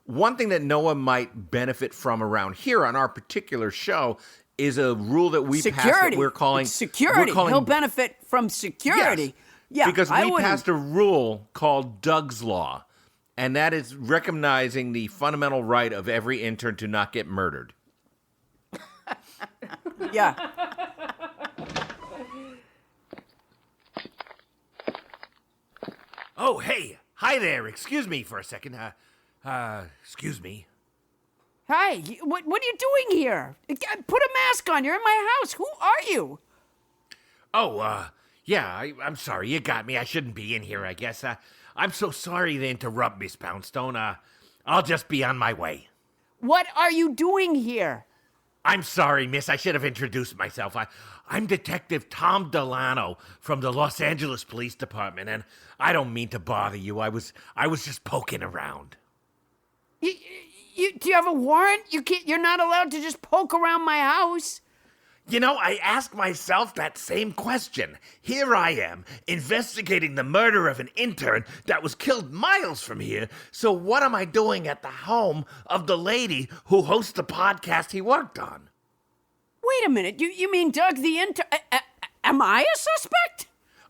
one thing that Noah might benefit from around here on our particular show is a rule that we passed that we're calling... Security. He'll benefit from security. Yes, Yeah, because we passed a rule called Doug's Law, and that is recognizing the fundamental right of every intern to not get murdered. Yeah. Oh, hey. Hi there. Excuse me for a second. Excuse me. Hi, what are you doing here? Put a mask on. You're in my house. Who are you? Oh, yeah, I'm sorry. You got me. I shouldn't be in here, I guess. I'm so sorry to interrupt, Miss Poundstone. I'll just be on my way. What are you doing here? I'm sorry, miss. I should have introduced myself. I'm Detective Tom Delano from the Los Angeles Police Department, and I don't mean to bother you. I was just poking around. Do you have a warrant? You're not allowed to just poke around my house. I asked myself that same question. Here I am, investigating the murder of an intern that was killed miles from here. So what am I doing at the home of the lady who hosts the podcast he worked on? Wait a minute. You mean Doug the intern? Am I a suspect?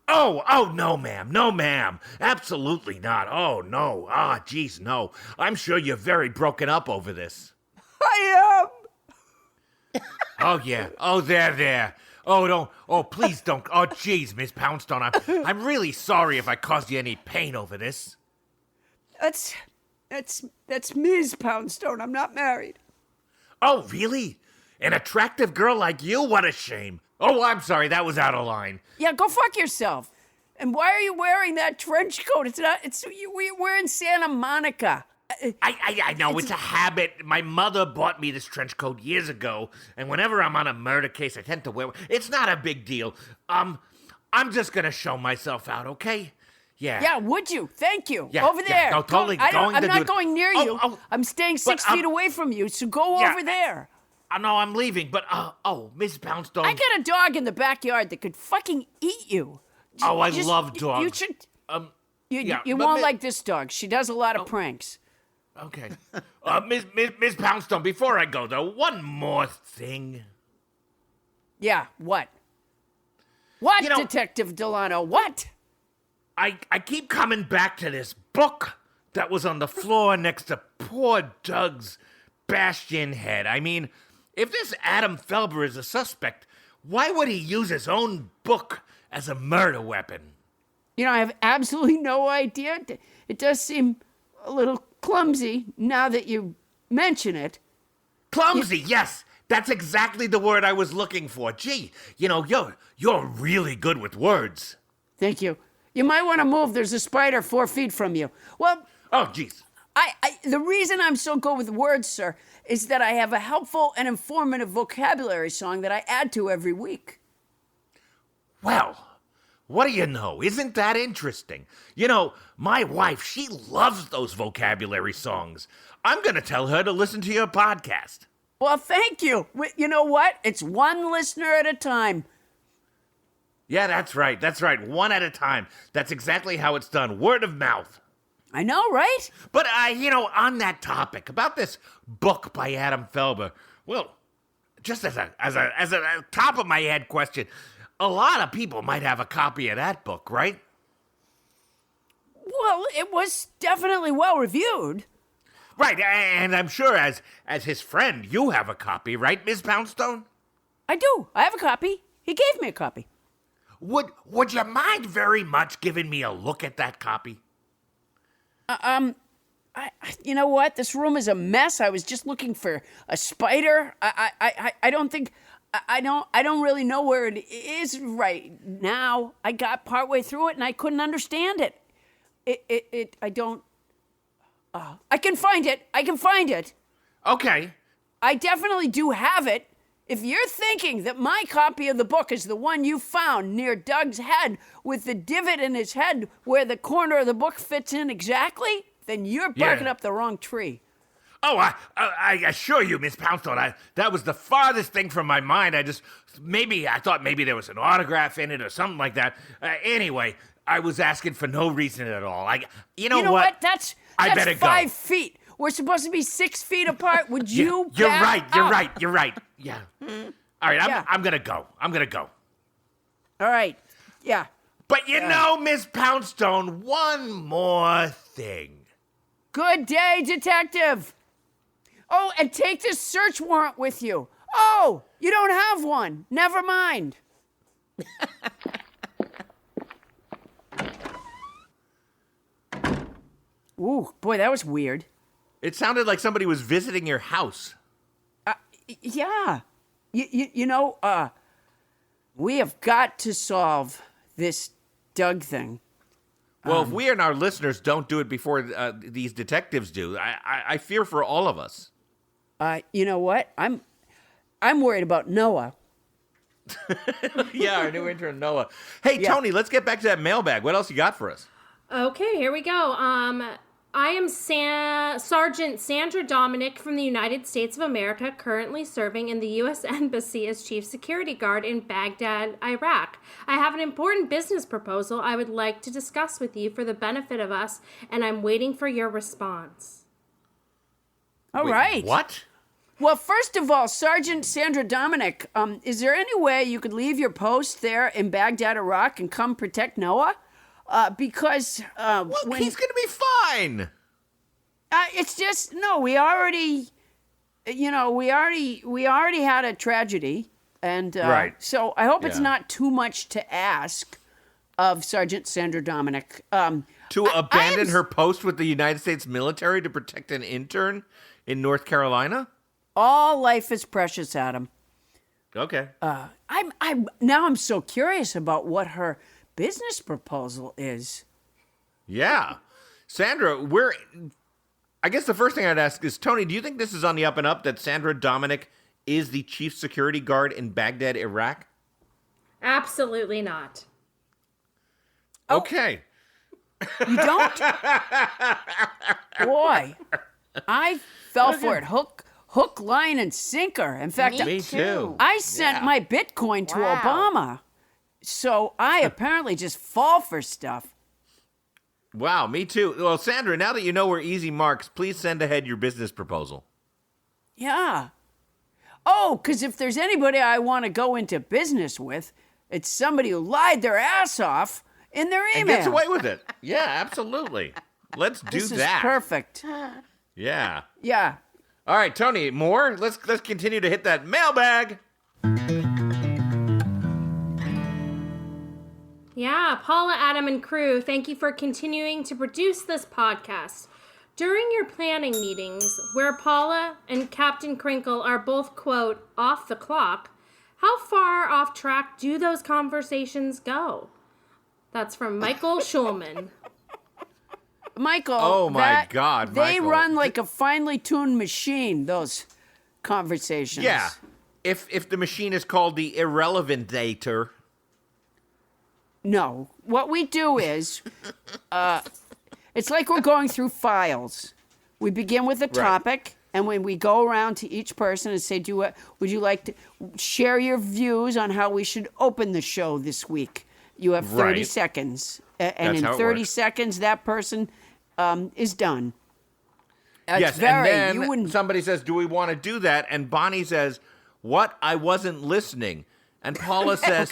Oh, no, ma'am. No, ma'am. Absolutely not. Oh, no. Geez, no. I'm sure you're very broken up over this. I am. Oh, yeah. Oh, there. Oh, don't. Oh, please don't. Oh, geez, Miss Poundstone. I'm really sorry if I caused you any pain over this. That's Ms. Poundstone. I'm not married. Oh, really? An attractive girl like you? What a shame. Oh, I'm sorry. That was out of line. Yeah, go fuck yourself. And why are you wearing that trench coat? We're in Santa Monica. I know, it's a habit. My mother bought me this trench coat years ago, and whenever I'm on a murder case, I tend to wear it. It's not a big deal. I'm just gonna show myself out, okay? Yeah. Yeah, would you? Thank you. Yeah, over there. no, totally I'm not going near you. I'm staying 6 feet I'm- away from you, so go over there. No, I'm leaving, but, Miss Poundstone. I got a dog in the backyard that could fucking eat you. I love dogs. You should... yeah, you but won't like this dog. She does a lot of pranks. Okay. Miss Poundstone, before I go, though, one more thing. Yeah, what? What, Detective Delano, what? I keep coming back to this book that was on the floor next to poor Doug's bastion head. I mean, if this Adam Felber is a suspect, why would he use his own book as a murder weapon? I have absolutely no idea. It does seem a little clumsy now that you mention it. Clumsy, yes. That's exactly the word I was looking for. Gee, you're really good with words. Thank you. You might want to move. There's a spider 4 feet from you. Well... Oh, geez. The reason I'm so good with words, sir, is that I have a helpful and informative vocabulary song that I add to every week. Well, what do you know? Isn't that interesting? My wife, she loves those vocabulary songs. I'm going to tell her to listen to your podcast. Well, thank you. You know what? It's one listener at a time. Yeah, that's right. One at a time. That's exactly how it's done. Word of mouth. I know, right? But, on that topic, about this book by Adam Felber, well, just as a top of my head question, a lot of people might have a copy of that book, right? Well, it was definitely well reviewed. Right, and I'm sure as his friend, you have a copy, right, Miss Poundstone? I do. I have a copy. He gave me a copy. Would you mind very much giving me a look at that copy? You know what? This room is a mess. I was just looking for a spider. I don't think... I don't really know where it is right now. I got partway through it and I couldn't understand it. I don't... I can find it. Okay. I definitely do have it. If you're thinking that my copy of the book is the one you found near Doug's head with the divot in his head where the corner of the book fits in exactly, then you're barking up the wrong tree. Oh, I assure you, Miss Poundstone, that was the farthest thing from my mind. I thought maybe there was an autograph in it or something like that. Anyway, I was asking for no reason at all. You know what? That's better 5 go. feet. We're supposed to be 6 feet apart. Would you? You're back right. up? You're right. Yeah. All right. I'm gonna go. All right. Yeah. But you know, Miss Poundstone, one more thing. Good day, detective. Oh, and take this search warrant with you. Oh, you don't have one. Never mind. Ooh, boy, that was weird. It sounded like somebody was visiting your house. Yeah. You know, we have got to solve this Doug thing. Well, if we and our listeners don't do it before these detectives do, I fear for all of us. You know what? I'm worried about Noah. Yeah, our new intern, Noah. Hey, Tony, let's get back to that mailbag. What else you got for us? Okay, here we go. I am Sergeant Sandra Dominic from the United States of America, currently serving in the U.S. Embassy as Chief Security Guard in Baghdad, Iraq. I have an important business proposal I would like to discuss with you for the benefit of us, and I'm waiting for your response. All right. What? Well, first of all, Sergeant Sandra Dominic, is there any way you could leave your post there in Baghdad, Iraq, and come protect Noah? Because he's gonna be fine. It's just we already had a tragedy, and right. So I hope it's not too much to ask of Sergeant Sandra Dominic to abandon her post with the United States military to protect an intern in North Carolina. All life is precious, Adam. Okay. I'm so curious about what her business proposal is. Yeah. Sandra, I guess the first thing I'd ask is, Tony, do you think this is on the up and up that Sandra Dominic is the chief security guard in Baghdad, Iraq? Absolutely not. Okay. You don't? Boy, I fell for it. Hook, line, and sinker. In fact, Me too. I sent my Bitcoin to Obama. So I apparently just fall for stuff. Wow, me too. Well, Sandra, now that you know we're easy marks, please send ahead your business proposal. Yeah. Oh, because if there's anybody I want to go into business with, it's somebody who lied their ass off in their email. And gets away with it. Yeah, absolutely. Let's do this that. This is perfect. Yeah. Yeah. All right, Tony, more? Let's continue to hit that mailbag. Yeah, Paula, Adam, and crew, thank you for continuing to produce this podcast. During your planning meetings, where Paula and Captain Crinkle are both, quote, off the clock, how far off track do those conversations go? That's from Michael Schulman. Michael, oh my God, they Michael. run like a finely tuned machine, those conversations. Yeah, if the machine is called the irrelevantator. No, what we do is, it's like we're going through files. We begin with a topic, and when we go around to each person and say, would you like to share your views on how we should open the show this week? You have 30 seconds, and in 30 seconds, that person is done. Yes, and then somebody says, do we want to do that? And Bonnie says, what? I wasn't listening. And Paula says,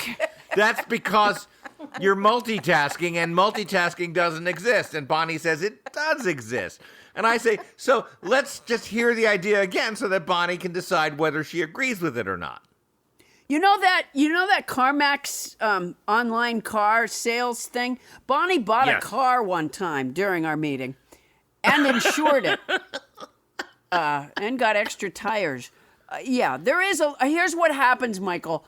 that's because you're multitasking, and multitasking doesn't exist. And Bonnie says, it does exist. And I say, so let's just hear the idea again so that Bonnie can decide whether she agrees with it or not. You know that CarMax online car sales thing? Bonnie bought a car one time during our meeting and insured it and got extra tires. There is here's what happens, Michael.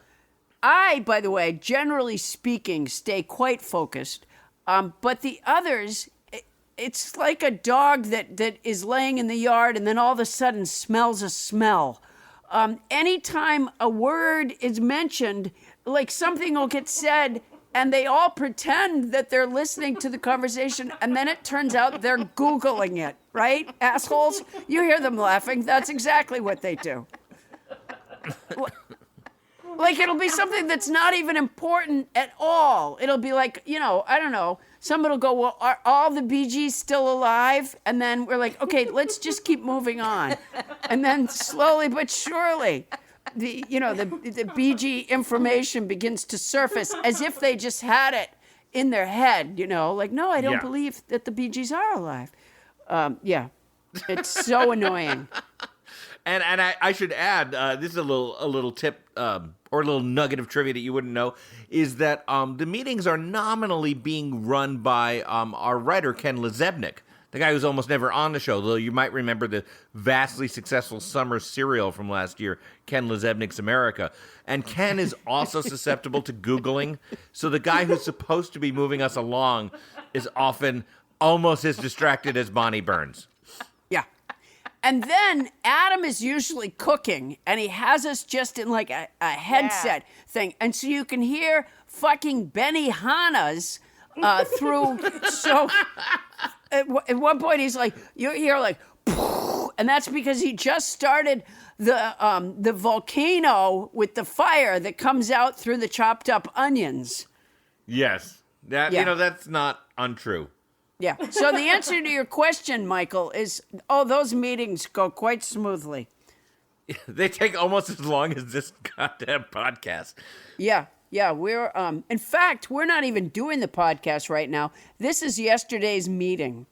I, by the way, generally speaking, stay quite focused. But the others, it's like a dog that is laying in the yard and then all of a sudden smells a smell. Anytime a word is mentioned, like something will get said and they all pretend that they're listening to the conversation, and then it turns out they're Googling it, right? Assholes, you hear them laughing. That's exactly what they do. Like, it'll be something that's not even important at all. It'll be like, I don't know. Somebody will go, well, are all the Bee Gees still alive? And then we're like, okay, let's just keep moving on. And then slowly but surely, the Bee Gee information begins to surface as if they just had it in their head, like, no, I don't believe that the Bee Gees are alive. It's so annoying. And I should add, this is a little tip or a little nugget of trivia that you wouldn't know, is that the meetings are nominally being run by our writer, Ken Lezebnik, the guy who's almost never on the show, though you might remember the vastly successful summer serial from last year, Ken Lezebnik's America. And Ken is also susceptible to Googling, so the guy who's supposed to be moving us along is often almost as distracted as Bonnie Burns. Yeah. And then Adam is usually cooking, and he has us just in like a headset thing. And so you can hear fucking Benihana's through. So at one point he's like, you hear like, and that's because he just started the volcano with the fire that comes out through the chopped up onions. Yes. That's not untrue. Yeah. So the answer to your question, Michael, is, those meetings go quite smoothly. They take almost as long as this goddamn podcast. Yeah. Yeah. We're, in fact, we're not even doing the podcast right now. This is yesterday's meeting.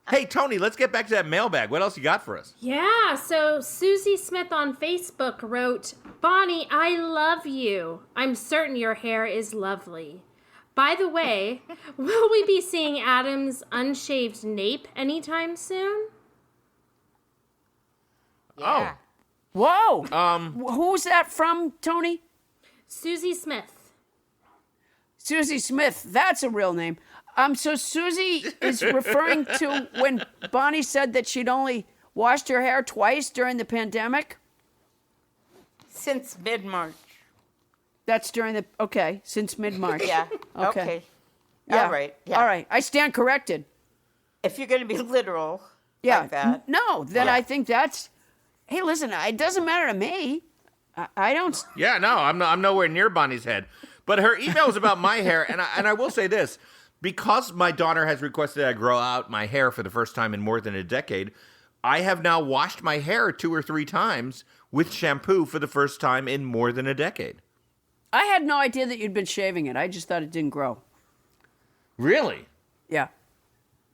Hey, Tony, let's get back to that mailbag. What else you got for us? Yeah, so Susie Smith on Facebook wrote, Bonnie, I love you. I'm certain your hair is lovely. By the way, will we be seeing Adam's unshaved nape anytime soon? Yeah. Oh. Whoa. Who's that from, Tony? Susie Smith. Susie Smith. That's a real name. So Susie is referring to when Bonnie said that she'd only washed her hair twice during the pandemic? Since mid-March. That's since mid-March. Yeah. Okay. Yeah. All right. Yeah. All right. I stand corrected. If you're going to be literal like like that. No, then I think that's, hey, listen, it doesn't matter to me. I don't. Yeah, no, I'm nowhere near Bonnie's head. But her email was about my hair, and I will say this. Because my daughter has requested I grow out my hair for the first time in more than a decade, I have now washed my hair 2 or 3 times with shampoo for the first time in more than a decade. I had no idea that you'd been shaving it. I just thought it didn't grow. Really? Yeah.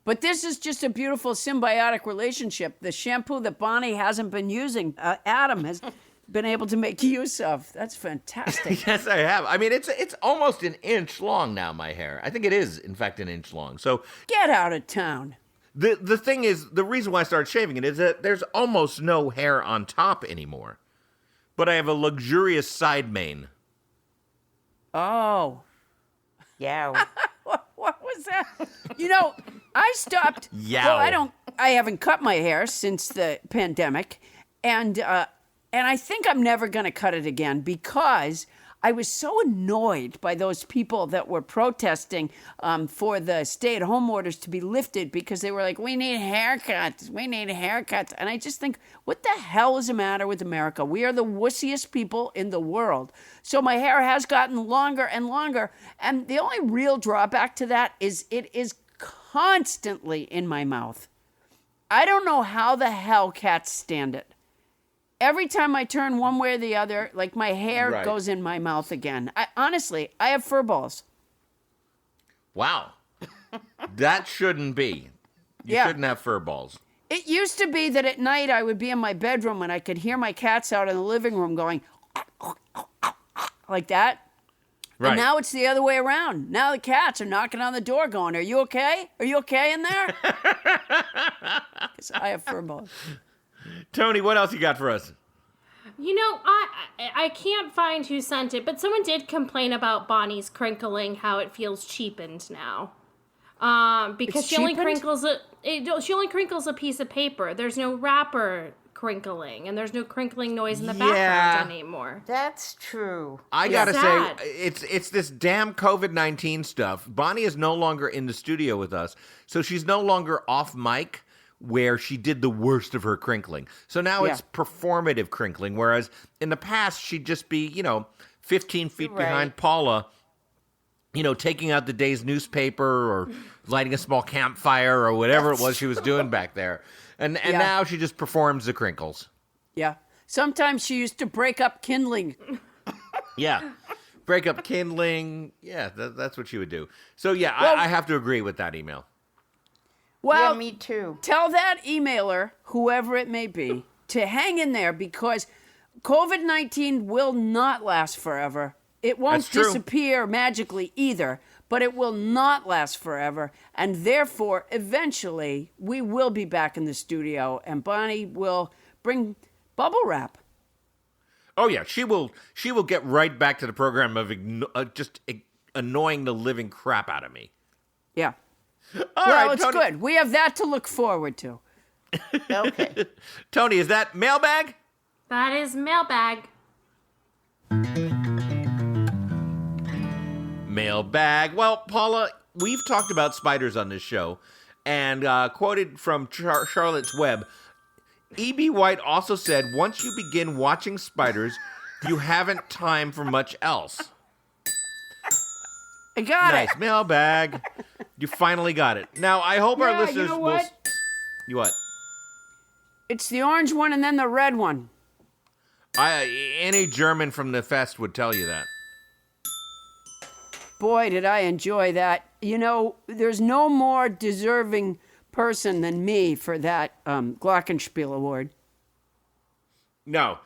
But this is just a beautiful symbiotic relationship. The shampoo that Bonnie hasn't been using, Adam has been able to make use of. That's fantastic. Yes, I have. I mean, it's almost an inch long now, my hair. I think it is, in fact, an inch long. So get out of town. The thing is, the reason why I started shaving it is that there's almost no hair on top anymore. But I have a luxurious side mane. Oh. Yeah. What was that? I stopped. Yeah. Well, I haven't cut my hair since the pandemic. And I think I'm never going to cut it again because I was so annoyed by those people that were protesting for the stay-at-home orders to be lifted because they were like, we need haircuts. And I just think, what the hell is the matter with America? We are the wussiest people in the world. So my hair has gotten longer and longer. And the only real drawback to that is it is constantly in my mouth. I don't know how the hell cats stand it. Every time I turn one way or the other, like my hair goes in my mouth again. Honestly, I have fur balls. Wow. That shouldn't be. You shouldn't have fur balls. It used to be that at night I would be in my bedroom and I could hear my cats out in the living room going like that. Right. And now it's the other way around. Now the cats are knocking on the door going, are you okay? Are you okay in there? Because I have fur balls. Tony, what else you got for us? You know, I can't find who sent it, but someone did complain about Bonnie's crinkling, how it feels cheapened now. Because It's she only cheapened? crinkles a piece of paper. There's no wrapper crinkling, and there's no crinkling noise in the background anymore. That's true. I It's gotta sad. say, it's this damn COVID-19 stuff. Bonnie is no longer in the studio with us, so she's no longer off mic where she did the worst of her crinkling. So now it's performative crinkling, whereas in the past she'd just be, 15 feet Right. behind Paula, taking out the day's newspaper or lighting a small campfire or whatever it was she was doing back there. And now she just performs the crinkles. Yeah. Sometimes she used to break up kindling. Yeah. Break up kindling. Yeah, that's what she would do. So, yeah, Well- I have to agree with that email. Well, Yeah, me too. tell that emailer, whoever it may be, to hang in there because COVID-19 will not last forever. It won't That's true. disappear magically either, but it will not last forever. And therefore, eventually, we will be back in the studio and Bonnie will bring bubble wrap. Oh, yeah, she will get right back to the program of just annoying the living crap out of me. Yeah. All Well, right, it's Tony. good. We have that to look forward to. Okay. Tony, is that mailbag? That is mailbag. Mailbag. Well, Paula, we've talked about spiders on this show, and quoted from Charlotte's Web, E.B. White also said, once you begin watching spiders, you haven't time for much else. I got Nice. it. Mailbag. You finally got it. Now, I hope our Yeah, listeners you know will... what? You what? It's the orange one and then the red one. Any German from the fest would tell you that. Boy, did I enjoy that. You know, there's no more deserving person than me for that Glockenspiel award. No.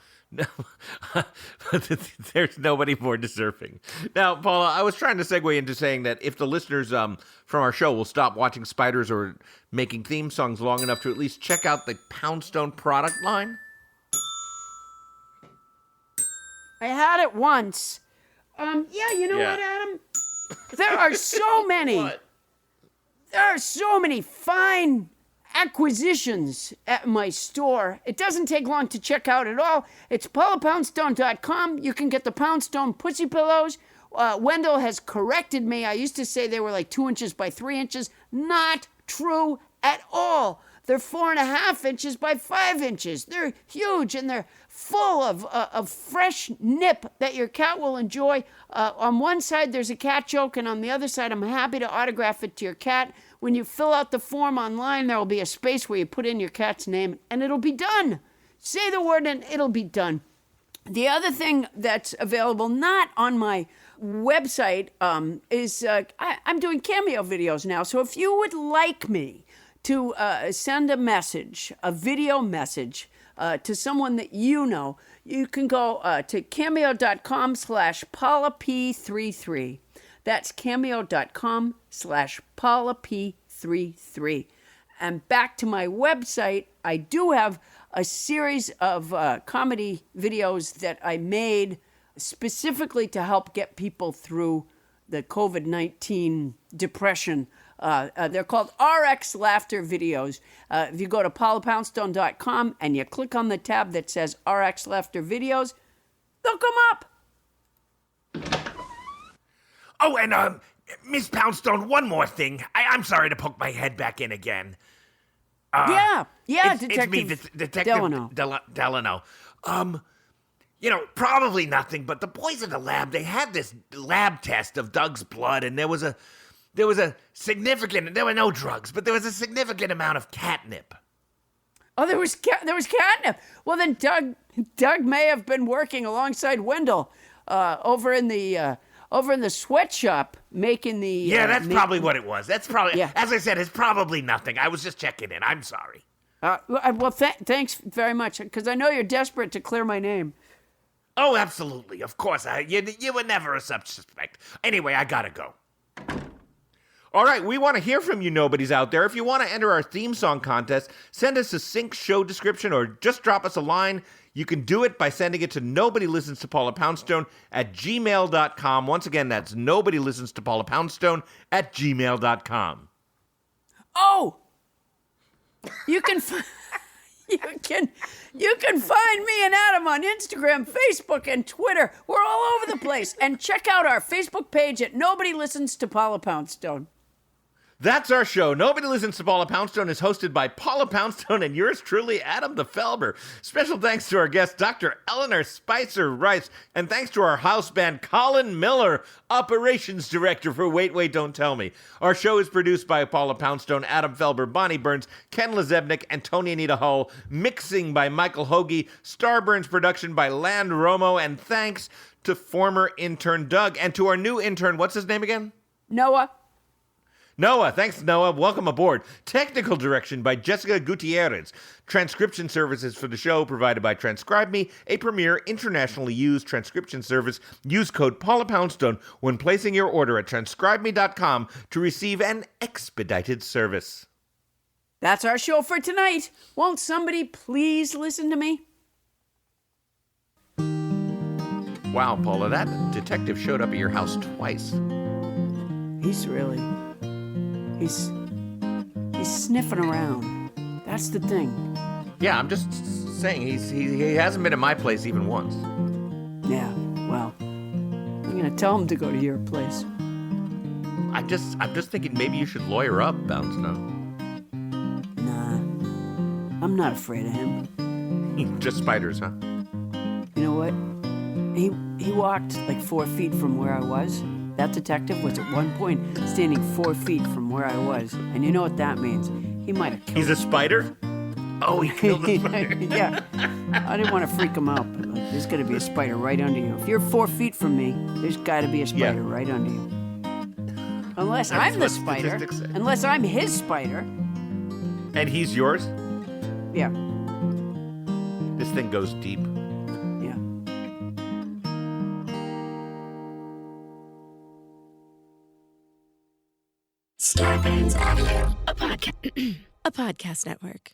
There's nobody more deserving. Now, Paula, I was trying to segue into saying that if the listeners from our show will stop watching spiders or making theme songs long enough to at least check out the Poundstone product line. I had it once. Yeah, you know Yeah. what, Adam? There are so many. What? There are so many fine acquisitions at my store. It doesn't take long to check out at all. It's paulapoundstone.com. You can get the Poundstone pussy pillows. Wendell has corrected me. I used to say they were like 2 inches by 3 inches. Not true at all. They're 4.5 inches by 5 inches. They're huge and they're full of fresh nip that your cat will enjoy. On one side, there's a cat joke, and on the other side, I'm happy to autograph it to your cat. When you fill out the form online, there will be a space where you put in your cat's name, and it'll be done. Say the word, and it'll be done. The other thing that's available, not on my website, is I'm doing Cameo videos now. So if you would like me to send a message, a video message, to someone that you know, you can go to cameo.com/PaulaP33. That's cameo.com/PaulaP33. And back to my website, I do have a series of comedy videos that I made specifically to help get people through the COVID-19 depression. They're called RX Laughter Videos. If you go to paulapoundstone.com and you click on the tab that says RX Laughter Videos, they'll come up. Oh, and Miss Poundstone, one more thing. I'm sorry to poke my head back in again. Yeah, It's me, Detective Detective Delano. Delano. Probably nothing, but the boys in the lab, they had this lab test of Doug's blood, and there was a significant, there were no drugs, but there was a significant amount of catnip. Oh, there was catnip. Well, then Doug may have been working alongside Wendell over in the sweatshop making the. Yeah, that's probably what it was. That's probably, Yeah. as I said, it's probably nothing. I was just checking in. I'm sorry. Well, thanks very much, because I know you're desperate to clear my name. Oh, absolutely. Of course. You were never a such suspect. Anyway, I gotta go. All right, we want to hear from you nobodies out there. If you want to enter our theme song contest, send us a sync show description or just drop us a line. You can do it by sending it to nobodylistens-to-Paula-Poundstone@gmail.com. Once again, that's nobodylistens-to-Paula-Poundstone@gmail.com. Oh! You can you can find me and Adam on Instagram, Facebook, and Twitter. We're all over the place. And check out our Facebook page at Nobody Listens to Paula Poundstone. That's our show. Nobody Listens to Paula Poundstone is hosted by Paula Poundstone and yours truly, Adam the Felber. Special thanks to our guest, Dr. Eleanor Spicer Rice, and thanks to our house band, Colin Miller, Operations Director for Wait, Wait, Don't Tell Me. Our show is produced by Paula Poundstone, Adam Felber, Bonnie Burns, Ken Lazebnik, and Tony Anita Hull. Mixing by Michael Hoagie. Starburns production by Land Romo. And thanks to former intern Doug and to our new intern, what's his name again? Noah. Noah, thanks, Noah. Welcome aboard. Technical direction by Jessica Gutierrez. Transcription services for the show provided by Transcribe Me, a premier internationally used transcription service. Use code Paula Poundstone when placing your order at transcribeme.com to receive an expedited service. That's our show for tonight. Won't somebody please listen to me? Wow, Paula, that detective showed up at your house twice. He's sniffing around. That's the thing. Yeah, I'm just saying he hasn't been at my place even once. Yeah, well, I'm gonna tell him to go to your place. I'm just thinking maybe you should lawyer up, Poundstone. Nah, I'm not afraid of him. Just spiders, huh? You know what? He walked like 4 feet from where I was. That detective was at one point standing 4 feet from where I was. And you know what that means? He might have killed He's a spider? Oh, he killed the spider. Yeah. I didn't want to freak him out, but like, there's got to be a spider right under you. If you're 4 feet from me, there's got to be a spider right under you. Unless That's I'm the what spider. statistics say. Unless I'm his spider. And he's yours? Yeah. This thing goes deep. Yeah. Starburns Audio, a podcast network.